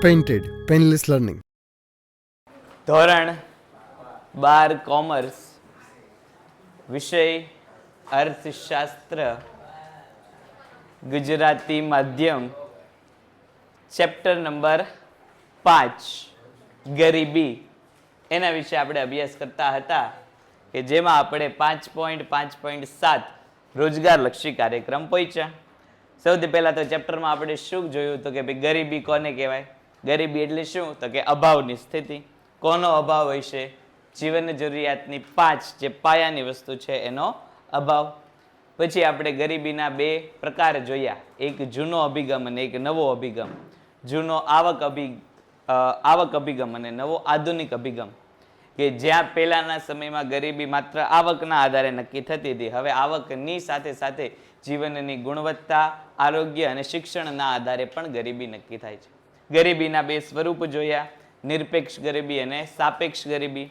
Painted painless learning. ધોરણ 12 commerce, વિષય અર્થશાસ્ત્ર, ગુજરાતી માધ્યમ, ચેપ્ટર નંબર 5 ગરીબી, એના વિશે આપણે અભ્યાસ કરતા હતા કે જેમાં આપણે 5.5.7 રોજગારલક્ષી કાર્યક્રમ પહોંચ્યા. સૌથી પહેલા તો ચેપ્ટરમાં આપણે શું જોયું તો કે ભાઈ ગરીબી કોને કહેવાય? ગરીબી એટલે શું? તો કે અભાવની સ્થિતિ. કોનો અભાવ હોય છે? જીવન જરૂરિયાતની 5 જે પાયાની વસ્તુ છે એનો અભાવ. પછી આપણે ગરીબીના 2 પ્રકાર જોયા, એક જૂનો અભિગમ અને એક નવો અભિગમ. જૂનો આવક અભિગમ અને નવો આધુનિક અભિગમ, કે જ્યાં પહેલાના સમયમાં ગરીબી માત્ર આવકના આધારે નક્કી થતી હતી, હવે આવકની સાથે સાથે જીવનની ગુણવત્તા, આરોગ્ય અને શિક્ષણના આધારે પણ ગરીબી નક્કી થાય છે. ગરીબીના 2 સ્વરૂપ જોયા, નિરપેક્ષ ગરીબી અને સાપેક્ષ ગરીબી.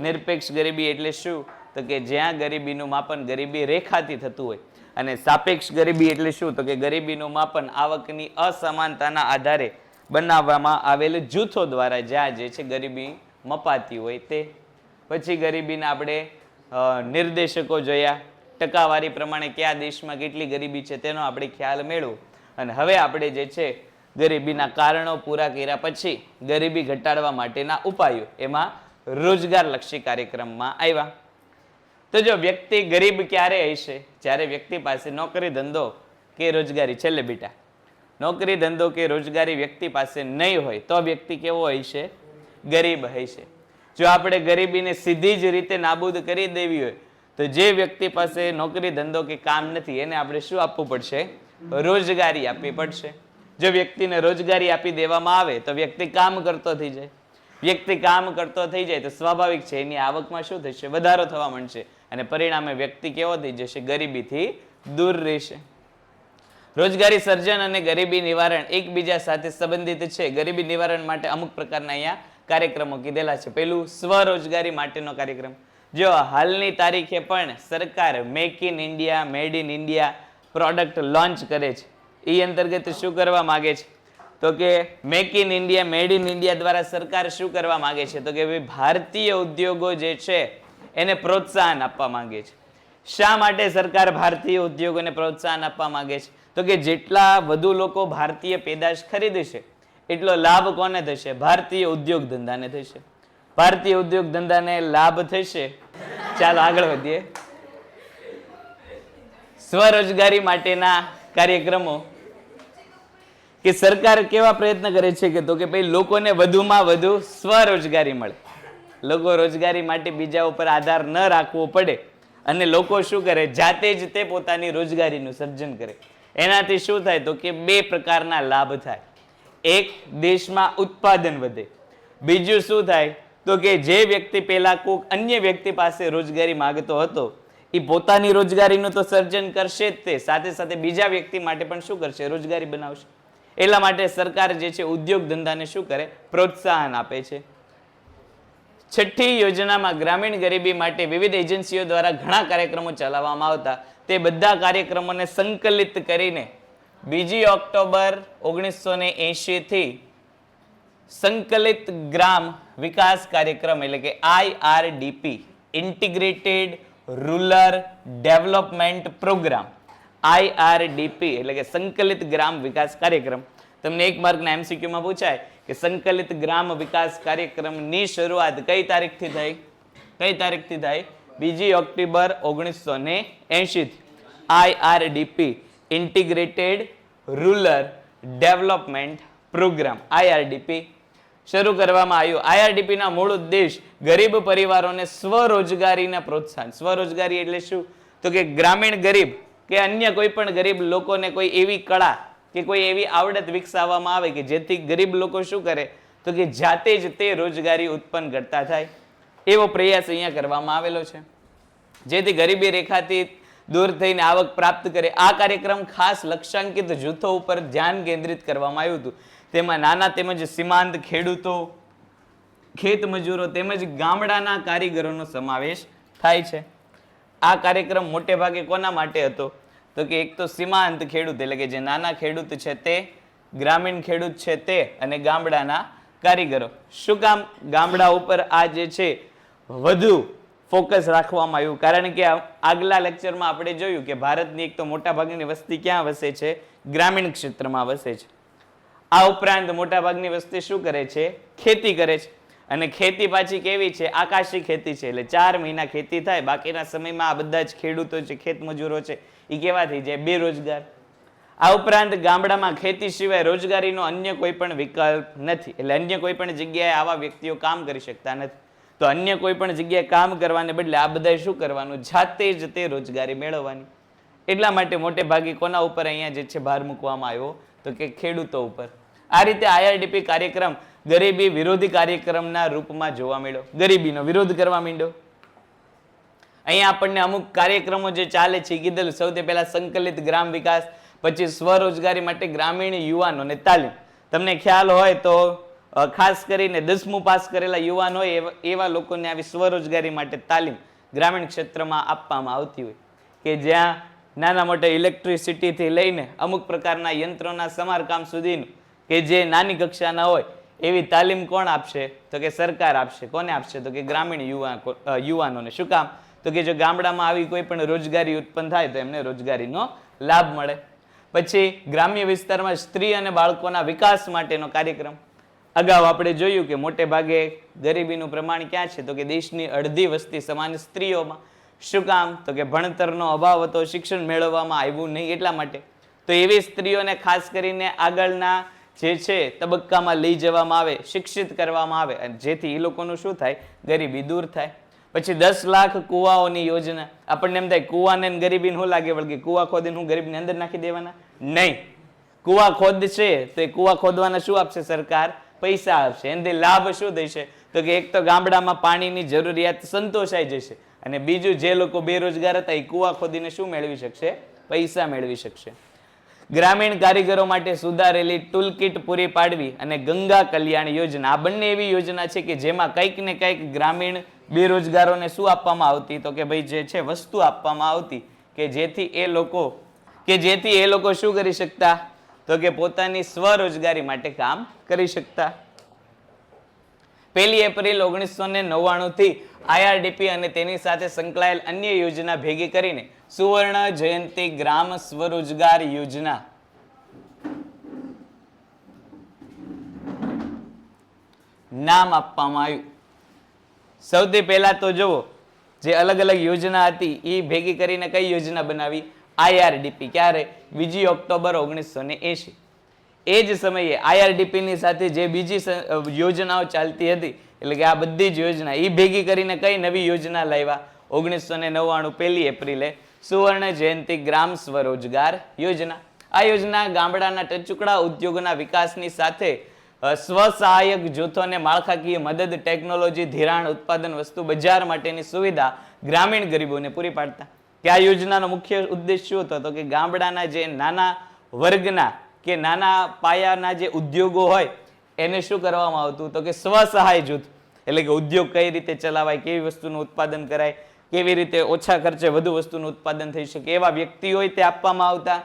નિરપેક્ષ ગરીબી એટલે શું? તો કે જ્યાં ગરીબીનું માપન ગરીબી રેખાથી થતું હોય. અને સાપેક્ષ ગરીબી એટલે શું? તો કે ગરીબીનું માપન આવકની અસમાનતાના આધારે બનાવવામાં આવેલ જૂથો દ્વારા જ્યાં જે છે ગરીબી મપાતી હોય તે. પછી ગરીબીના આપણે નિર્દેશકો જોયા, ટકાવારી પ્રમાણે કયા દેશમાં કેટલી ગરીબી છે તેનો આપણે ખ્યાલ મેળવો. અને હવે આપણે જે છે ગરીબીના કારણો પૂરા કર્યા પછી ગરીબી ઘટાડવા માટેના ઉપાયો, એમાં રોજગારલક્ષી કાર્યક્રમમાં આવ્યા. તો જો વ્યક્તિ ગરીબ ક્યારે હશે? જ્યારે વ્યક્તિ પાસે નોકરી ધંધો કે રોજગારી, છેલ્લે બેટા નોકરી ધંધો કે રોજગારી વ્યક્તિ પાસે નહીં હોય તો વ્યક્તિ કેવો હશે? ગરીબ હશે. જો આપણે ગરીબીને સીધી જ રીતે નાબૂદ કરી દેવી હોય તો જે વ્યક્તિ પાસે નોકરી ધંધો કે કામ નથી એને આપણે શું આપવું પડશે? રોજગારી આપવી પડશે. જો વ્યક્તિને રોજગારી આપી દેવામાં આવે તો વ્યક્તિ કામ કરતો થઈ જાય. વ્યક્તિ કામ કરતો થઈ જાય તો સ્વાભાવિક છે એની આવકમાં શું થશે? વધારો થવા માંડશે અને પરિણામે વ્યક્તિ કેવો થઈ જશે? ગરીબીથી દૂર રહેશે. રોજગારી સર્જન અને ગરીબી નિવારણ એકબીજા સાથે સંબંધિત છે. ગરીબી નિવારણ માટે અમુક પ્રકારના અહીંયા કાર્યક્રમો કીધેલા છે. પેલું સ્વરોજગારી માટેનો કાર્યક્રમ. જો હાલની તારીખે પણ સરકાર make in India, made in India product launch કરે છે. એ અંતર્ગત શું કરવા માંગે છે? તો કે make in India, made in India દ્વારા સરકાર શું કરવા માંગે છે? તો કે ભાઈ ભારતીય ઉદ્યોગો જે છે એને પ્રોત્સાહન આપવા માંગે છે. શા માટે સરકાર ભારતીય ઉદ્યોગોને પ્રોત્સાહન આપવા માંગે છે? તો કે જેટલા વધુ લોકો ભારતીય પેદાશ ખરીદશે એટલો લાભ કોને થશે? ભારતીય ઉદ્યોગ ધંધાને થશે. ભારતીય ઉદ્યોગ ધંધાને લાભ થશે. ચાલો આગળ વધીએ. સ્વરોજગારી માટેના કાર્યક્રમો, કે સરકાર કેવા પ્રયત્ન કરે છે કે તો કે ભાઈ લોકોને વધુમાં વધુ સ્વરોજગારી મળે, લોકો રોજગારી માટે બીજા ઉપર આધાર ન રાખવો પડે અને લોકો શું કરે? જાતે જ તે પોતાની રોજગારીનું સર્જન કરે. એનાથી શું થાય? તો કે 2 પ્રકારના લાભ થાય. એક, દેશમાં ઉત્પાદન વધે. બીજું શું થાય? તો કે જે વ્યક્તિ પહેલા કોઈક અન્ય વ્યક્તિ પાસે રોજગારી માંગતો હતો એ પોતાની રોજગારીનું તો સર્જન કરશે જ, તે સાથે સાથે બીજા વ્યક્તિ માટે પણ શું કરશે? રોજગારી બનાવશે. એટલા માટે સરકાર જે છે ઉદ્યોગ ધંધાને શું કરે? પ્રોત્સાહન આપે છે. છઠ્ઠી યોજનામાં ગ્રામીણ ગરીબી માટે વિવિધ એજન્સીઓ દ્વારા ઘણા કાર્યક્રમો ચલાવવામાં આવતા. તે બધા કાર્યક્રમોને સંકલિત કરીને 2 ઓક્ટોબર 1980 થી સંકલિત ગ્રામ વિકાસ કાર્યક્રમ એટલે કે IRDP, integrated rural development programme, IRDP એટલે કે સંકલિત ગ્રામ વિકાસ કાર્યક્રમ. તમને 1 માર્કના MCQમાં પૂછાય કે સંકલિત ગ્રામ વિકાસ કાર્યક્રમની શરૂઆત કઈ તારીખથી થઈ? કઈ તારીખથી થઈ? 2 ઓક્ટોબર 1980 થી IRDP, integrated rural development programme, IRDP શરૂ કરવામાં આવ્યું. IRDP ના મૂળ ઉદ્દેશ ગરીબ પરિવારોને સ્વરોજગારીના પ્રોત્સાહન. સ્વરોજગારી એટલે શું? તો કે ગ્રામીણ ગરીબ કે અન્ય કોઈ પણ ગરીબ લોકોને કોઈ એવી કળા કે કોઈ એવી આવડત વિકસાવવામાં આવે કે જેથી ગરીબ લોકો શું કરે? તો કે જાતે જ તે રોજગારી ઉત્પન્ન કરતા થાય. એવો પ્રયાસ અહીંયા કરવામાં આવેલો છે જેથી ગરીબી રેખાથી દૂર થઈને આવક પ્રાપ્ત કરે. આ કાર્યક્રમ ખાસ લક્ષ્યાંકિત જૂથો ઉપર ધ્યાન કેન્દ્રિત કરવામાં આવ્યું હતું. તેમાં નાના તેમજ સીમાંત ખેડૂતો, ખેત મજૂરો તેમજ ગામડાના કારીગરોનો સમાવેશ થાય છે. આ કાર્યક્રમ મોટે ભાગે કોના માટે હતો? તો કે એક તો સીમાંત ખેડૂત એટલે કે જે નાના ખેડૂત છે તે, ગ્રામીણ ખેડૂત છે તે અને ગામડાના કારીગરો. શું કામ ગામડા ઉપર આ જે છે વધુ ફોકસ રાખવામાં આવ્યું? કારણ કે આગલા લેક્ચરમાં આપણે જોયું કે ભારતની એક તો મોટા ભાગની વસ્તી ક્યાં વસે છે? ગ્રામીણ ક્ષેત્રમાં વસે છે. આ ઉપરાંત મોટા ભાગની વસ્તી શું કરે છે? ખેતી કરે છે. અને ખેતી પાછી કેવી છે? આકાશી ખેતી છે. એટલે 4 મહિના ખેતી થાય, બાકીના સમયમાં આ બધા જ ખેડૂતો છે, ખેત મજૂરો છે, એ કેવા થઈ જાય? બેરોજગાર. આ ઉપરાંત ગામડામાં ખેતી સિવાય રોજગારીનો અન્ય કોઈ પણ વિકલ્પ નથી. એટલે અન્ય કોઈ પણ જગ્યાએ આવા વ્યક્તિઓ કામ કરી શકતા નથી. તો અન્ય કોઈ પણ જગ્યાએ કામ કરવાને બદલે આ બધાએ શું કરવાનું? જાતે જ તે રોજગારી મેળવવાની. એટલા માટે મોટે ભાગે કોના ઉપર અહીંયા જે છે ભાર મૂકવામાં આવ્યો? તો કે ખેડૂતો ઉપર. આ રીતે IRDP કાર્યક્રમ ગરીબી વિરોધી કાર્યક્રમના રૂપમાં જોવા મળ્યો. ગરીબીનો વિરોધ કરવા માંડ્યો. અહીંયા આપણને અમુક કાર્યક્રમો જે ચાલે છે કીધેલું. સૌથી પહેલા સંકલિત ગ્રામ વિકાસ, પછી સ્વરોજગારી માટે ગ્રામીણ યુવાનોને તાલીમ. તમને ખ્યાલ હોય તો ખાસ કરીને 10મું પાસ કરેલા યુવાન હોય એવા લોકોને આવી સ્વરોજગારી માટે તાલીમ ગ્રામીણ ક્ષેત્રમાં આપવામાં આવતી હોય, કે જ્યાં નાના મોટા ઇલેક્ટ્રિસિટીથી લઈને અમુક પ્રકારના યંત્રોના સમારકામ સુધીનું કે જે નાની કક્ષાના હોય એવી તાલીમ કોણ આપશે? તો કે સરકાર આપશે. કોને આપશે? તો કે ગ્રામીણ યુવાનોને. શું કામ? તો કે જો ગામડામાં આવી કોઈ પણ રોજગારી ઉત્પન્ન થાય તો એમને રોજગારીનો લાભ મળે. પછી ગ્રામ્ય વિસ્તારમાં સ્ત્રી અને બાળકોના વિકાસ માટેનો કાર્યક્રમ. અગાઉ આપણે જોયું કે મોટે ભાગે ગરીબીનું પ્રમાણ ક્યાં છે? તો કે દેશની અડધી વસ્તી સમાન સ્ત્રીઓમાં. શું કામ? તો કે ભણતરનો અભાવ હતો, શિક્ષણ મેળવવામાં આવ્યું નહીં એટલા માટે. તો એવી સ્ત્રીઓને ખાસ કરીને આગળના જે છે તબક્કામાં લઈ જવામાં આવે, શિક્ષિત કરવામાં આવે, અને જેથી એ લોકોનું શું થાય? ગરીબી દૂર થાય. પછી 10 લાખ કુવાઓની યોજના. આપણને એમ થાય કુવાને ગરીબીને શું લાગે? વળગે કુવા ખોદીને હું ગરીબની અંદર નાખી દેવાના? નહીં. કુવા ખોદશે તો એ કુવા ખોદવાના શું આપશે સરકાર? પૈસા આપશે. એનાથી લાભ શું થશે? તો કે એક તો ગામડામાં પાણીની જરૂરિયાત સંતોષાઈ જશે, અને બીજું જે લોકો બેરોજગાર હતા એ કુવા ખોદીને શું મેળવી શકશે? પૈસા મેળવી શકશે. ગ્રામીણ કારીગરો માટે સુધારેલી ટૂલકીટ પૂરી પાડવી અને ગંગા કલ્યાણ યોજના. આ બંને એવી યોજના છે કે જેમાં કંઈક ને કંઈક ગ્રામીણ બેરોજગારોને શું આપવામાં આવતી? તો કે ભાઈ જે છે વસ્તુ આપવામાં આવતી કે જેથી એ લોકો શું કરી શકતા? તો કે પોતાની સ્વરોજગારી માટે કામ કરી શકતા. 1 એપ્રિલ 1999 થી IRDP અને તેની સાથે સંકળાયેલ અન્ય યોજના ભેગી કરીને સુવર્ણ જયંતી ગ્રામ સ્વરોજગાર યોજના નામ આપવામાં આવ્યું. સૌથી પહેલા તો જુઓ, જે અલગ અલગ યોજના હતી એ ભેગી કરીને કઈ યોજના બનાવી? IRDP. ક્યારે? 2 ઓક્ટોબર 1980. એ જ સમયે IRDP ની સાથે જે બીજી યોજનાઓ ચાલતી હતી, એટલે કે આ બધી જ યોજના એ ભેગી કરીને કઈ નવી યોજના લાવ્યા? 1999 1 એપ્રિલે સુવર્ણ જયંતી ગ્રામ સ્વરોજગાર યોજના. આ યોજના ગામડાના ટચુકડા ઉદ્યોગોના વિકાસની સાથે સ્વસહાયક જૂથોને માળખાકીય મદદ, ટેકનોલોજી, ધિરાણ, ઉત્પાદન, વસ્તુ બજાર માટેની સુવિધા ગ્રામીણ ગરીબોને પૂરી પાડતા. કે આ યોજનાનો મુખ્ય ઉદ્દેશ શું હતો? તો કે ગામડાના જે નાના વર્ગના કે નાના પાયાના જે ઉદ્યોગો હોય એને શું કરવામાં આવતું? તો કે સ્વસહાય જૂથ. એટલે કે ઉદ્યોગ કઈ રીતે ચલાવાય, કેવી વસ્તુનું ઉત્પાદન કરાય, કેવી રીતે ઓછા ખર્ચે વધુ વસ્તુનું ઉત્પાદન થઈ શકે, એવા વ્યક્તિ હોય તે આપવામાં આવતા.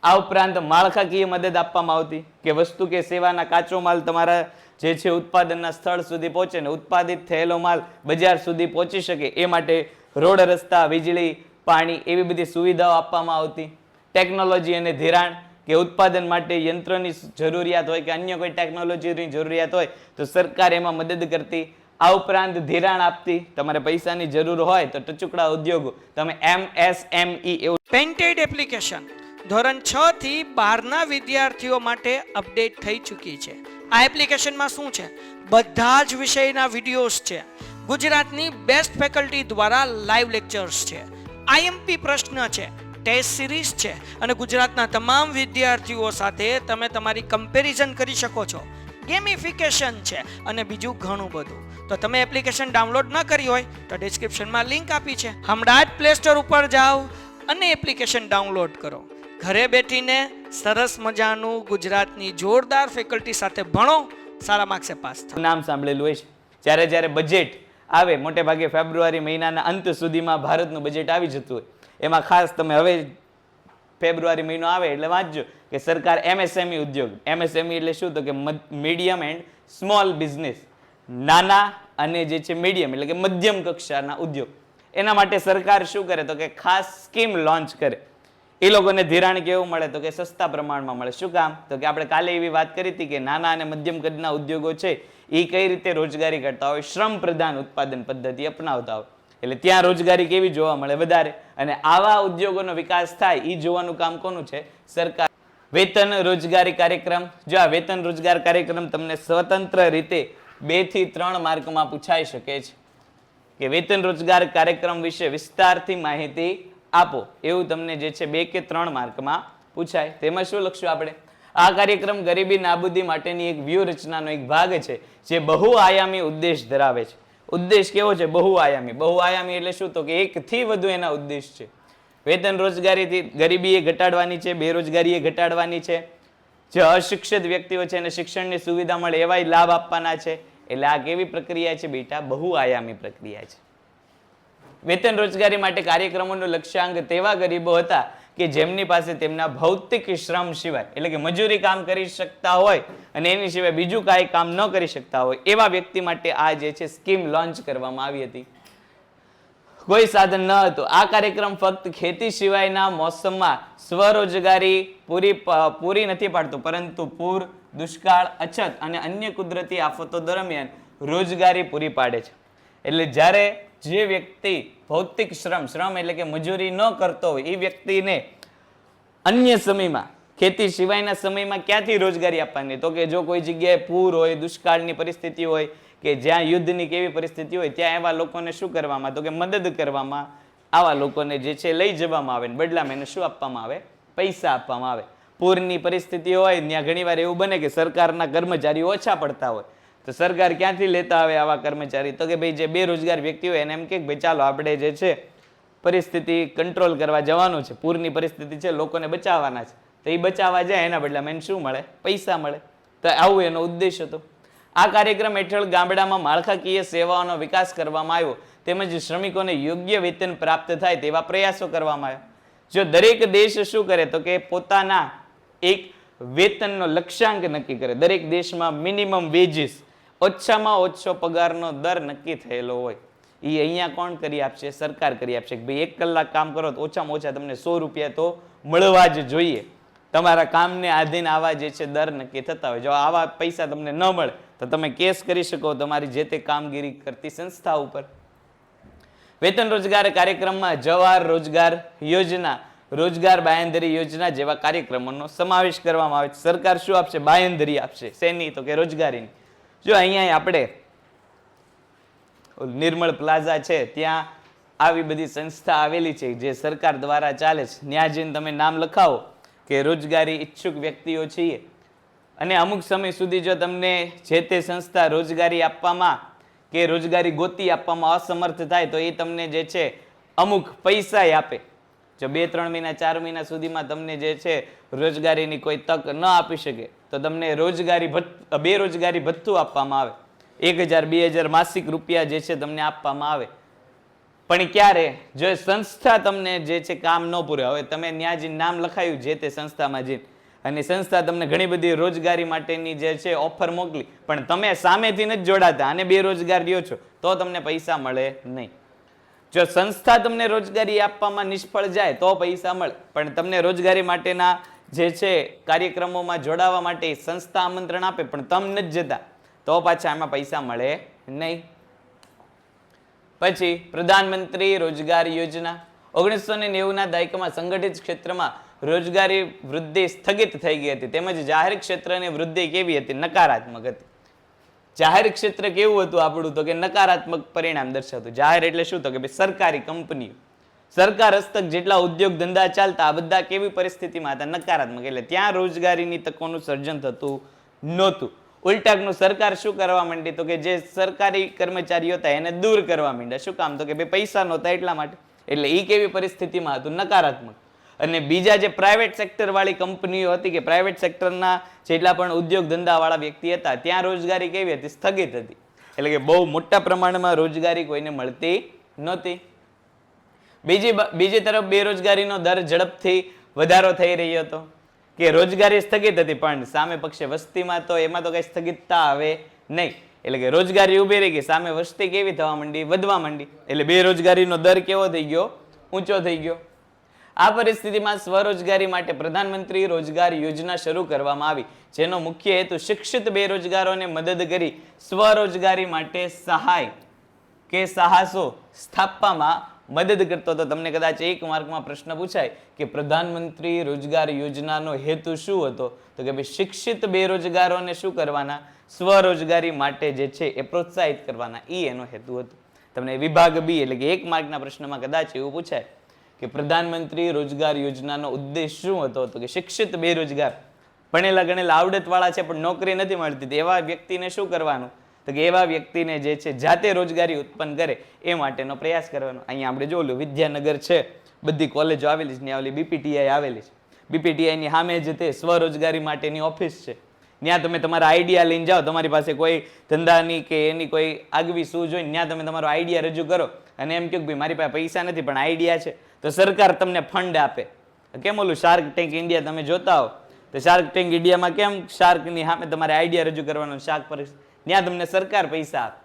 આ ઉપરાંત માળખાકીય મદદ આપવામાં આવતી કે વસ્તુ કે સેવાના કાચો માલ તમારા જે છે ઉત્પાદનના સ્થળ સુધી પહોંચે ને ઉત્પાદિત થયેલો માલ બજાર સુધી પહોંચી શકે એ માટે રોડ, રસ્તા, વીજળી, પાણી એવી બધી સુવિધાઓ આપવામાં આવતી. ટેકનોલોજી અને ધિરાણ કે ઉત્પાદન માટે યંત્રોની જરૂરિયાત હોય કે અન્ય કોઈ ટેકનોલોજીની જરૂરિયાત હોય તો સરકાર એમાં મદદ કરતી. આ ઉપરાંત ધિરાણ આપતી. તમારે પૈસાની જરૂર હોય તો ટચુકડા ઉદ્યોગો તમે MSME એવું. પેન્ટેડ એપ્લિકેશન ધોરણ 6 થી 12ના વિદ્યાર્થીઓ માટે અપડેટ થઈ ચૂકી છે. આ એપ્લિકેશનમાં શું છે? બધા જ વિષયના વિડીયોઝ છે. ગુજરાતની બેસ્ટ ફેકલ્ટી દ્વારા લાઈવ લેક્ચર્સ છે. IMP પ્રશ્ન છે, ટેસ્ટ સિરીઝ છે, અને ગુજરાતના તમામ વિદ્યાર્થીઓ સાથે તમે તમારી કમ્પેરિઝન કરી શકો છો. ગેમિફિકેશન છે અને બીજું ઘણું બધું. તો તમે એપ્લિકેશન ડાઉનલોડ ન કરી હોય તો ડિસ્ક્રિપ્શનમાં લિંક આપી છે. હમણાં જ પ્લે સ્ટોર ઉપર જાઓ અને એપ્લિકેશન ડાઉનલોડ કરો. ઘરે બેઠીને સરસ મજાનું ગુજરાતની જોરદાર ફેકલ્ટી સાથે ભણો, સારા માર્ક્સે પાસ થાઓ. નામ સાંભળેલું હોય છે. જ્યારે બજેટ આવે, મોટે ભાગે ફેબ્રુઆરી મહિનાના અંત સુધીમાં ભારતનું બજેટ આવી જતું હોય. એમાં ખાસ તમે હવે ફેબ્રુઆરી મહિનો આવે એટલે વાંચજો કે સરકાર MSME ઉદ્યોગ, MSME એટલે શું, તો કે મીડિયમ એન્ડ સ્મોલ બિઝનેસ, નાના અને જે છે મીડિયમ એટલે કે મધ્યમ કક્ષાના ઉદ્યોગ, એના માટે સરકાર શું કરે તો કે ખાસ સ્કીમ લોન્ચ કરે. એ લોકોને ધિરાણ કેવું મળે તો કે સસ્તા પ્રમાણમાં મળે. શું કામ, તો કે આપણે કાલે એવી વાત કરી હતી કે નાના અને મધ્યમ કદના ઉદ્યોગો છે એ કઈ રીતે રોજગારી કરતા હોય, શ્રમ પ્રધાન ઉત્પાદન પદ્ધતિ અપનાવતા હોય, એટલે ત્યાં રોજગારી કેવી જોવા મળે, વધારે. અને આવા ઉદ્યોગોનો વિકાસ થાય એ જોવાનું કામ કોનું છે, સરકાર. વેતન રોજગારી કાર્યક્રમ, જો આ વેતન રોજગાર કાર્યક્રમ તમને સ્વતંત્ર રીતે 2 થી 3 માર્કમાં પૂછાઈ શકે છે કે વેતન રોજગાર કાર્યક્રમ વિશે વિસ્તારથી માહિતી આપો, એવું તમને જે છે 2 કે 3 માર્કમાં પૂછાય. તેમાં શું લખશું આપણે, આ કાર્યક્રમ ગરીબી નાબૂદી માટેની એક વ્યૂહરચનાનો એક ભાગ છે જે બહુઆયામી ઉદ્દેશ ધરાવે છે. ઉદ્દેશ કેવો છે, બહુઆયામી. બહુઆયામી એટલે શું, તો કે 1 થી વધુ એના ઉદ્દેશ છે. વેતન રોજગારીથી ગરીબી એ ઘટાડવાની છે, બેરોજગારી એ ઘટાડવાની છે, જે અશિક્ષિત વ્યક્તિઓ છે એને શિક્ષણની સુવિધા મળે એવા લાભ આપવાના છે. એટલે આ કેવી પ્રક્રિયા છે બેટા, બહુઆયામી પ્રક્રિયા છે. વેતન રોજગારી માટે કાર્યક્રમોનું લક્ષ્યાંક તેવા ગરીબો હતા કે જેમની પાસે તેમના ભૌતિક શ્રમ સિવાય એટલે કે મજૂરી કામ કરી શકતા હોય અને એની સિવાય બીજું કાંઈ કામ ન કરી શકતા હોય એવા વ્યક્તિ માટે આ જે છે સ્કીમ લોન્ચ કરવામાં આવી હતી. કોઈ સાધન ન હતું. આ કાર્યક્રમ ફક્ત ખેતી સિવાયના મોસમમાં સ્વરોજગારી પૂરી નથી પાડતું, પરંતુ પૂર, દુષ્કાળ, અછત અને અન્ય કુદરતી આફતો દરમિયાન રોજગારી પૂરી પાડે છે. એટલે જ્યારે જે વ્યક્તિ ભૌતિક શ્રમ એટલે કે મજૂરી ન કરતો હોય એ વ્યક્તિને અન્ય સમયમાં, ખેતી સિવાયના સમયમાં ક્યાંથી રોજગારી આપવાની, તો કે જો કોઈ જગ્યાએ પૂર હોય, દુષ્કાળની પરિસ્થિતિ હોય કે જ્યાં યુદ્ધની કેવી પરિસ્થિતિ હોય ત્યાં એવા લોકોને શું કરવામાં, તો કે મદદ કરવામાં, આવા લોકોને જે છે લઈ જવામાં આવે, બદલામાં એને શું આપવામાં આવે, પૈસા આપવામાં આવે. પૂરની પરિસ્થિતિ હોય ત્યાં ઘણીવાર એવું બને કે સરકારના કર્મચારીઓ ઓછા પડતા હોય, તો સરકાર ક્યાંથી લેતા આવે આવા કર્મચારી, તો કે ભાઈ જે બેરોજગાર વ્યક્તિ હોય એને એમ કે ભાઈ ચાલો આપણે જે છે પરિસ્થિતિ કંટ્રોલ કરવા જવાનું છે, પૂરની પરિસ્થિતિ છે, લોકોને બચાવવાના છે, તો એ બચાવવા જાય એના બદલામાં એને શું મળે, પૈસા મળે. તો આવું એનો ઉદ્દેશ હતો. આ કાર્યક્રમ હેઠળ ગામડામાં માળખાકીય સેવાઓનો વિકાસ કરવામાં આવ્યો તેમજ શ્રમિકોને યોગ્ય વેતન પ્રાપ્ત થાય તેવા પ્રયાસો કરવામાં આવ્યા. જો દરેક દેશ શું કરે તો કે પોતાના એક વેતનનો લક્ષ્યાંક નક્કી કરે. દરેક દેશમાં મિનિમમ વેજીસ, ઓછામાં ઓછો પગારનો દર નક્કી થયેલો હોય. એ અહીંયા કોણ કરી આપશે, સરકાર કરી આપશે કે ભાઈ 1 કલાક કામ કરો તો ઓછામાં ઓછા તમને 100 રૂપિયા તો મળવા જ જોઈએ. તમારા કામને આધીન આવા જે છે દર નક્કી થતા હોય. જો આવા પૈસા તમને ન મળે તો તમે કેસ કરી શકો તમારી જે તે કામગીરી કરતી સંસ્થા ઉપર. વેતન રોજગાર કાર્યક્રમમાં જવાહર રોજગાર યોજના, રોજગાર બાંયધરી યોજના જેવા કાર્યક્રમોનો સમાવેશ કરવામાં આવે છે. સરકાર શું આપશે, બાંયધરી આપશે. શેની, તો કે રોજગારીની. જો અહીંયા આપણે નિર્મળ પ્લાઝા છે ત્યાં આવી બધી સંસ્થા આવેલી છે જે સરકાર દ્વારા ચાલે છે. ત્યાં જઈને તમે નામ લખાવો કે રોજગારી ઈચ્છુક વ્યક્તિઓ છીએ, અને અમુક સમય સુધી જો તમને જે તે સંસ્થા રોજગારી આપવામાં કે રોજગારી ગોતી આપવામાં અસમર્થ થાય તો એ તમને જે છે અમુક પૈસા આપે. જો 2-3 મહિના 4 મહિના સુધીમાં તમને જે છે રોજગારીની કોઈ તક ન આપી શકે તો તમને બેરોજગારી ભથ્થું આપવામાં આવે. 1000-2000 માસિક રૂપિયા જે છે તમને આપવામાં આવે. પણ ક્યારે, જો સંસ્થા તમને જે છે કામ ન પૂરે, હવે તમે ત્યાં જઈને નામ લખાયું જે તે સંસ્થામાં જઈને અને સંસ્થા તમને ઘણી બધી રોજગારી માટેની જે છે ઓફર મોકલી, પણ તમે સામેથી નથી જોડાતા અને બેરોજગાર રહ્યો છો તો તમને પૈસા મળે નહીં. જો સંસ્થા તમને રોજગારી આપવામાં નિષ્ફળ જાય તો પૈસા મળે, પણ તમને રોજગારી માટેના જે છે કાર્યક્રમોમાં જોડાવા માટે સંસ્થા આમંત્રણ આપે પણ તમે નથી જતા તો પાછા એમાં પૈસા મળે નહીં. પછી પ્રધાનમંત્રી રોજગાર યોજના. 1990ના દાયકામાં સંગઠિત ક્ષેત્રમાં રોજગારી વૃદ્ધિ સ્થગિત થઈ ગઈ હતી, તેમજ જાહેર ક્ષેત્રની વૃદ્ધિ કેવી હતી, નકારાત્મક હતી. જાહેર ક્ષેત્ર કેવું હતું આપણું, તો કે નકારાત્મક પરિણામ દર્શાવતું. જાહેર એટલે શું, તો કે સરકારી કંપનીઓ, સરકાર હસ્તક જેટલા ઉદ્યોગ ધંધા ચાલતા આ બધા કેવી પરિસ્થિતિમાં હતા, નકારાત્મક. એટલે ત્યાં રોજગારીની તકોનું સર્જન થતું નહોતું. ઉલટાનું સરકાર શું કરવા માંડી, તો કે જે સરકારી કર્મચારીઓ હતા એને દૂર કરવા માંડ્યા. શું કામ, તો કે ભાઈ પૈસા નહોતા એટલા માટે. એટલે એ કેવી પરિસ્થિતિમાં હતું, નકારાત્મક. અને બીજા જે પ્રાઇવેટ સેક્ટર વાળી કંપનીઓ હતી કે પ્રાઇવેટ સેક્ટરના જેટલા પણ ઉદ્યોગ ધંધા વાળા વ્યક્તિ હતા ત્યાં રોજગારી કેવી હતી, સ્થગિત હતી. એટલે કે બહુ મોટા પ્રમાણમાં રોજગારી કોઈને મળતી નહોતી. બીજી તરફ બેરોજગારીનો દર ઝડપથી વધારો થઈ રહ્યો હતો. કે રોજગારી સ્થગિત હતી, પણ સામે પક્ષે વસ્તીમાં તો એમાં તો કઈ સ્થગિતતા આવે નહીં. એટલે કે રોજગારી ઉભી રહી ગઈ, સામે વસ્તી કેવી થવા માંડી, વધવા માંડી, એટલે બેરોજગારીનો દર કેવો થઈ ગયો, ઊંચો થઈ ગયો. આ પરિસ્થિતિમાં સ્વરોજગારી માટે પ્રધાનમંત્રી રોજગાર યોજના શરૂ કરવામાં આવી, જેનો મુખ્ય હેતુ શિક્ષિત બેરોજગારોને મદદ કરી સ્વરોજગારી માટે સહાય કે સાહસો સ્થાપવામાં મદદ કરતો હતો. તમને કદાચ એક માર્કમાં પ્રશ્ન પૂછાય કે પ્રધાનમંત્રી રોજગાર યોજનાનો હેતુ શું હતો, તો કે ભાઈ શિક્ષિત બેરોજગારોને શું કરવાના, સ્વરોજગારી માટે જે છે એ પ્રોત્સાહિત કરવાના, એ એનો હેતુ હતો. તમને વિભાગ બી એટલે કે 1 માર્કના પ્રશ્નમાં કદાચ એવું પૂછાય કે પ્રધાનમંત્રી રોજગાર યોજનાનો ઉદ્દેશ શું હતો, તો કે શિક્ષિત બેરોજગાર, ભણેલા ગણેલા આવડત વાળા છે પણ નોકરી નથી મળતી, એવા વ્યક્તિને શું કરવાનું, તો કે એવા વ્યક્તિને જે છે જાતે રોજગારી ઉત્પન્ન કરે એ માટેનો પ્રયાસ કરવાનો. અહીંયા આપણે જોયું વિદ્યાનગર છે, બધી કોલેજો આવેલી છે, ત્યાં ઓલી બીપીટીઆઈ આવેલી છે. બીપીટીઆઈ ની સામે જ તે સ્વરોજગારી માટેની ઓફિસ છે. ત્યાં તમે તમારા આઈડિયા લઈને જાઓ, તમારી પાસે કોઈ ધંધાની કે એની કોઈ આગવી સૂઝ હોય, ત્યાં તમે તમારો આઈડિયા રજૂ કરો અને એમ કહો કે ભાઈ મારી પાસે પૈસા નથી પણ આઈડિયા છે, તો સરકાર તમને ફંડ આપે. કેમ ઓલું શાર્ક ટેન્ક ઇન્ડિયા તમે જોતા હો, તો શાર્ક ટેન્ક ઇન્ડિયામાં કેમ શાર્કની સામે તમારે આઈડિયા રજૂ કરવાનો, શાર્ક પર ત્યાં તમને સરકાર પૈસા આપે,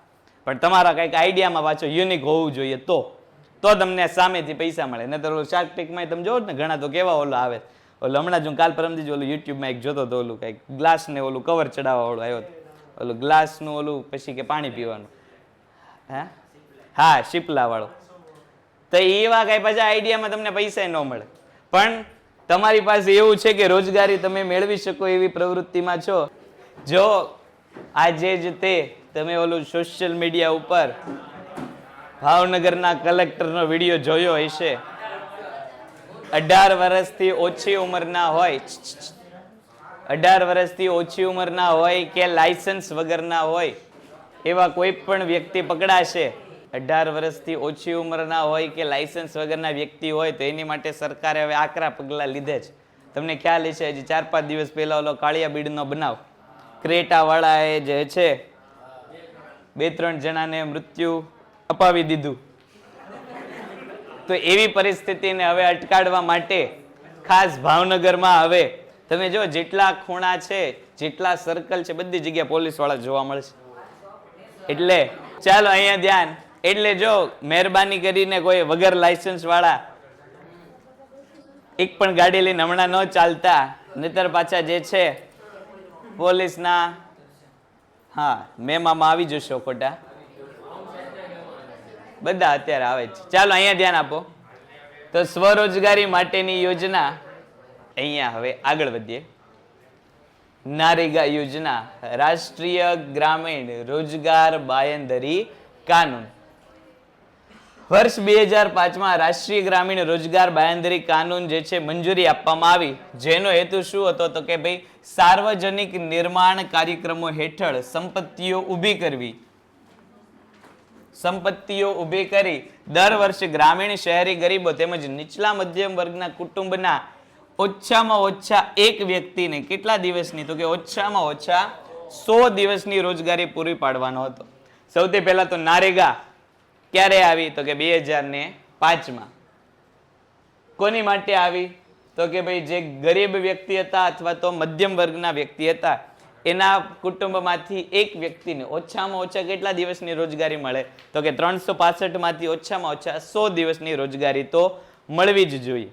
પણ તમારા કંઈક આઈડિયામાં પાછો યુનિક હોવું જોઈએ તો તમને સામેથી પૈસા મળે. નહીં તો શાર્ક ટેન્કમાં તમે જોવો ને ઘણા તો કેવા ઓલો આવે, ઓલું હમણાં જ હું કાલ પરમથી જ ઓલું યુટ્યુબમાં એક જોતો હતો, ઓલું કંઈક ગ્લાસને ઓલું કવર ચડાવવા વાળું આવ્યો હતો, ઓલું ગ્લાસનું ઓલું પછી કે પાણી પીવાનું, હા શીપલા વાળો. તો એવા કઈ પાછા આઈડિયામાં તમને પૈસા ન મળે, પણ તમારી પાસે એવું છે કે રોજગારી તમે મેળવી શકો એવી પ્રવૃત્તિમાં છો. જો આજે જ તે તમે ઓલું સોશિયલ મીડિયા ઉપર ભાવનગરના કલેક્ટરનો વિડીયો જોયો હશે, 18 વર્ષથી ઓછી ઉંમરના હોય, 18 વર્ષથી ઓછી ઉંમરના હોય કે લાયસન્સ વગરના હોય એવા કોઈ પણ વ્યક્તિ પકડાશે, 18 વર્ષથી ઓછી ઉંમરના હોય કે લાયસન્સ વગરના વ્યક્તિ હોય તો એની માટે સરકારે હવે આકરા પગલાં લીધે છે. તમને ખ્યાલ હશે હજી 4-5 દિવસ પહેલા ઓલો કાળિયા બીડનો બનાવ, ક્રેટા વાળાએ જે છે 2-3 જણાને મૃત્યુ અપાવી દીધું. તો એવી પરિસ્થિતિને હવે અટકાડવા માટે ખાસ ભાવનગરમાં હવે તમે જો જેટલા ખૂણા છે, જેટલા સર્કલ છે, બધી જગ્યાએ પોલીસ વાળા જોવા મળશે. એટલે ચાલો અહીંયા ધ્યાન, એટલે જો મહેરબાની કરીને કોઈ વગર લાયસન્સ વાળા એક પણ ગાડી લઈને હમણાં ન ચાલતા, નહીતર પાછા જે છે પોલીસના મેમામાં આવી જશો ખોટા, બધા અત્યારે આવે છે. ચાલો અહીંયા ધ્યાન આપો. તો સ્વરોજગારી માટેની યોજના, અહીંયા હવે આગળ વધીએ. નારેગા યોજના, રાષ્ટ્રીય ગ્રામીણ રોજગાર બાંયધરી કાનૂન. વર્ષ 2005માં રાષ્ટ્રીય ગ્રામીણ રોજગાર બાંયધરી કાનૂન જે છે મંજૂરી આપવામાં આવી, જેનો હેતુ શું હતો, તો કે ભાઈ સાર્વજનિક નિર્માણ કાર્યક્રમો હેઠળ સંપત્તિઓ ઊભી કરવી, સંપત્તિઓ ઊભી કરી દર વર્ષે ગ્રામીણ શહેરી ગરીબો તેમજ નીચલા મધ્યમ વર્ગના કુટુંબના ઓછામાં ઓછા એક વ્યક્તિને કેટલા દિવસની, તો કે ઓછામાં ઓછા 100 દિવસની રોજગારી પૂરી પાડવાનો હતો. સૌથી પહેલા તો નારેગા ક્યારે આવી, તો કે 2005માં. કોની માટે આવી, તો કે ભાઈ જે ગરીબ વ્યક્તિ હતા અથવા તો મધ્યમ વર્ગના વ્યક્તિ હતા એના કુટુંબમાંથી એક વ્યક્તિને ઓછામાં ઓછા કેટલા દિવસની રોજગારી મળે, તો કે 365 માંથી ઓછામાં ઓછા 100 દિવસની રોજગારી તો મળવી જ જોઈએ.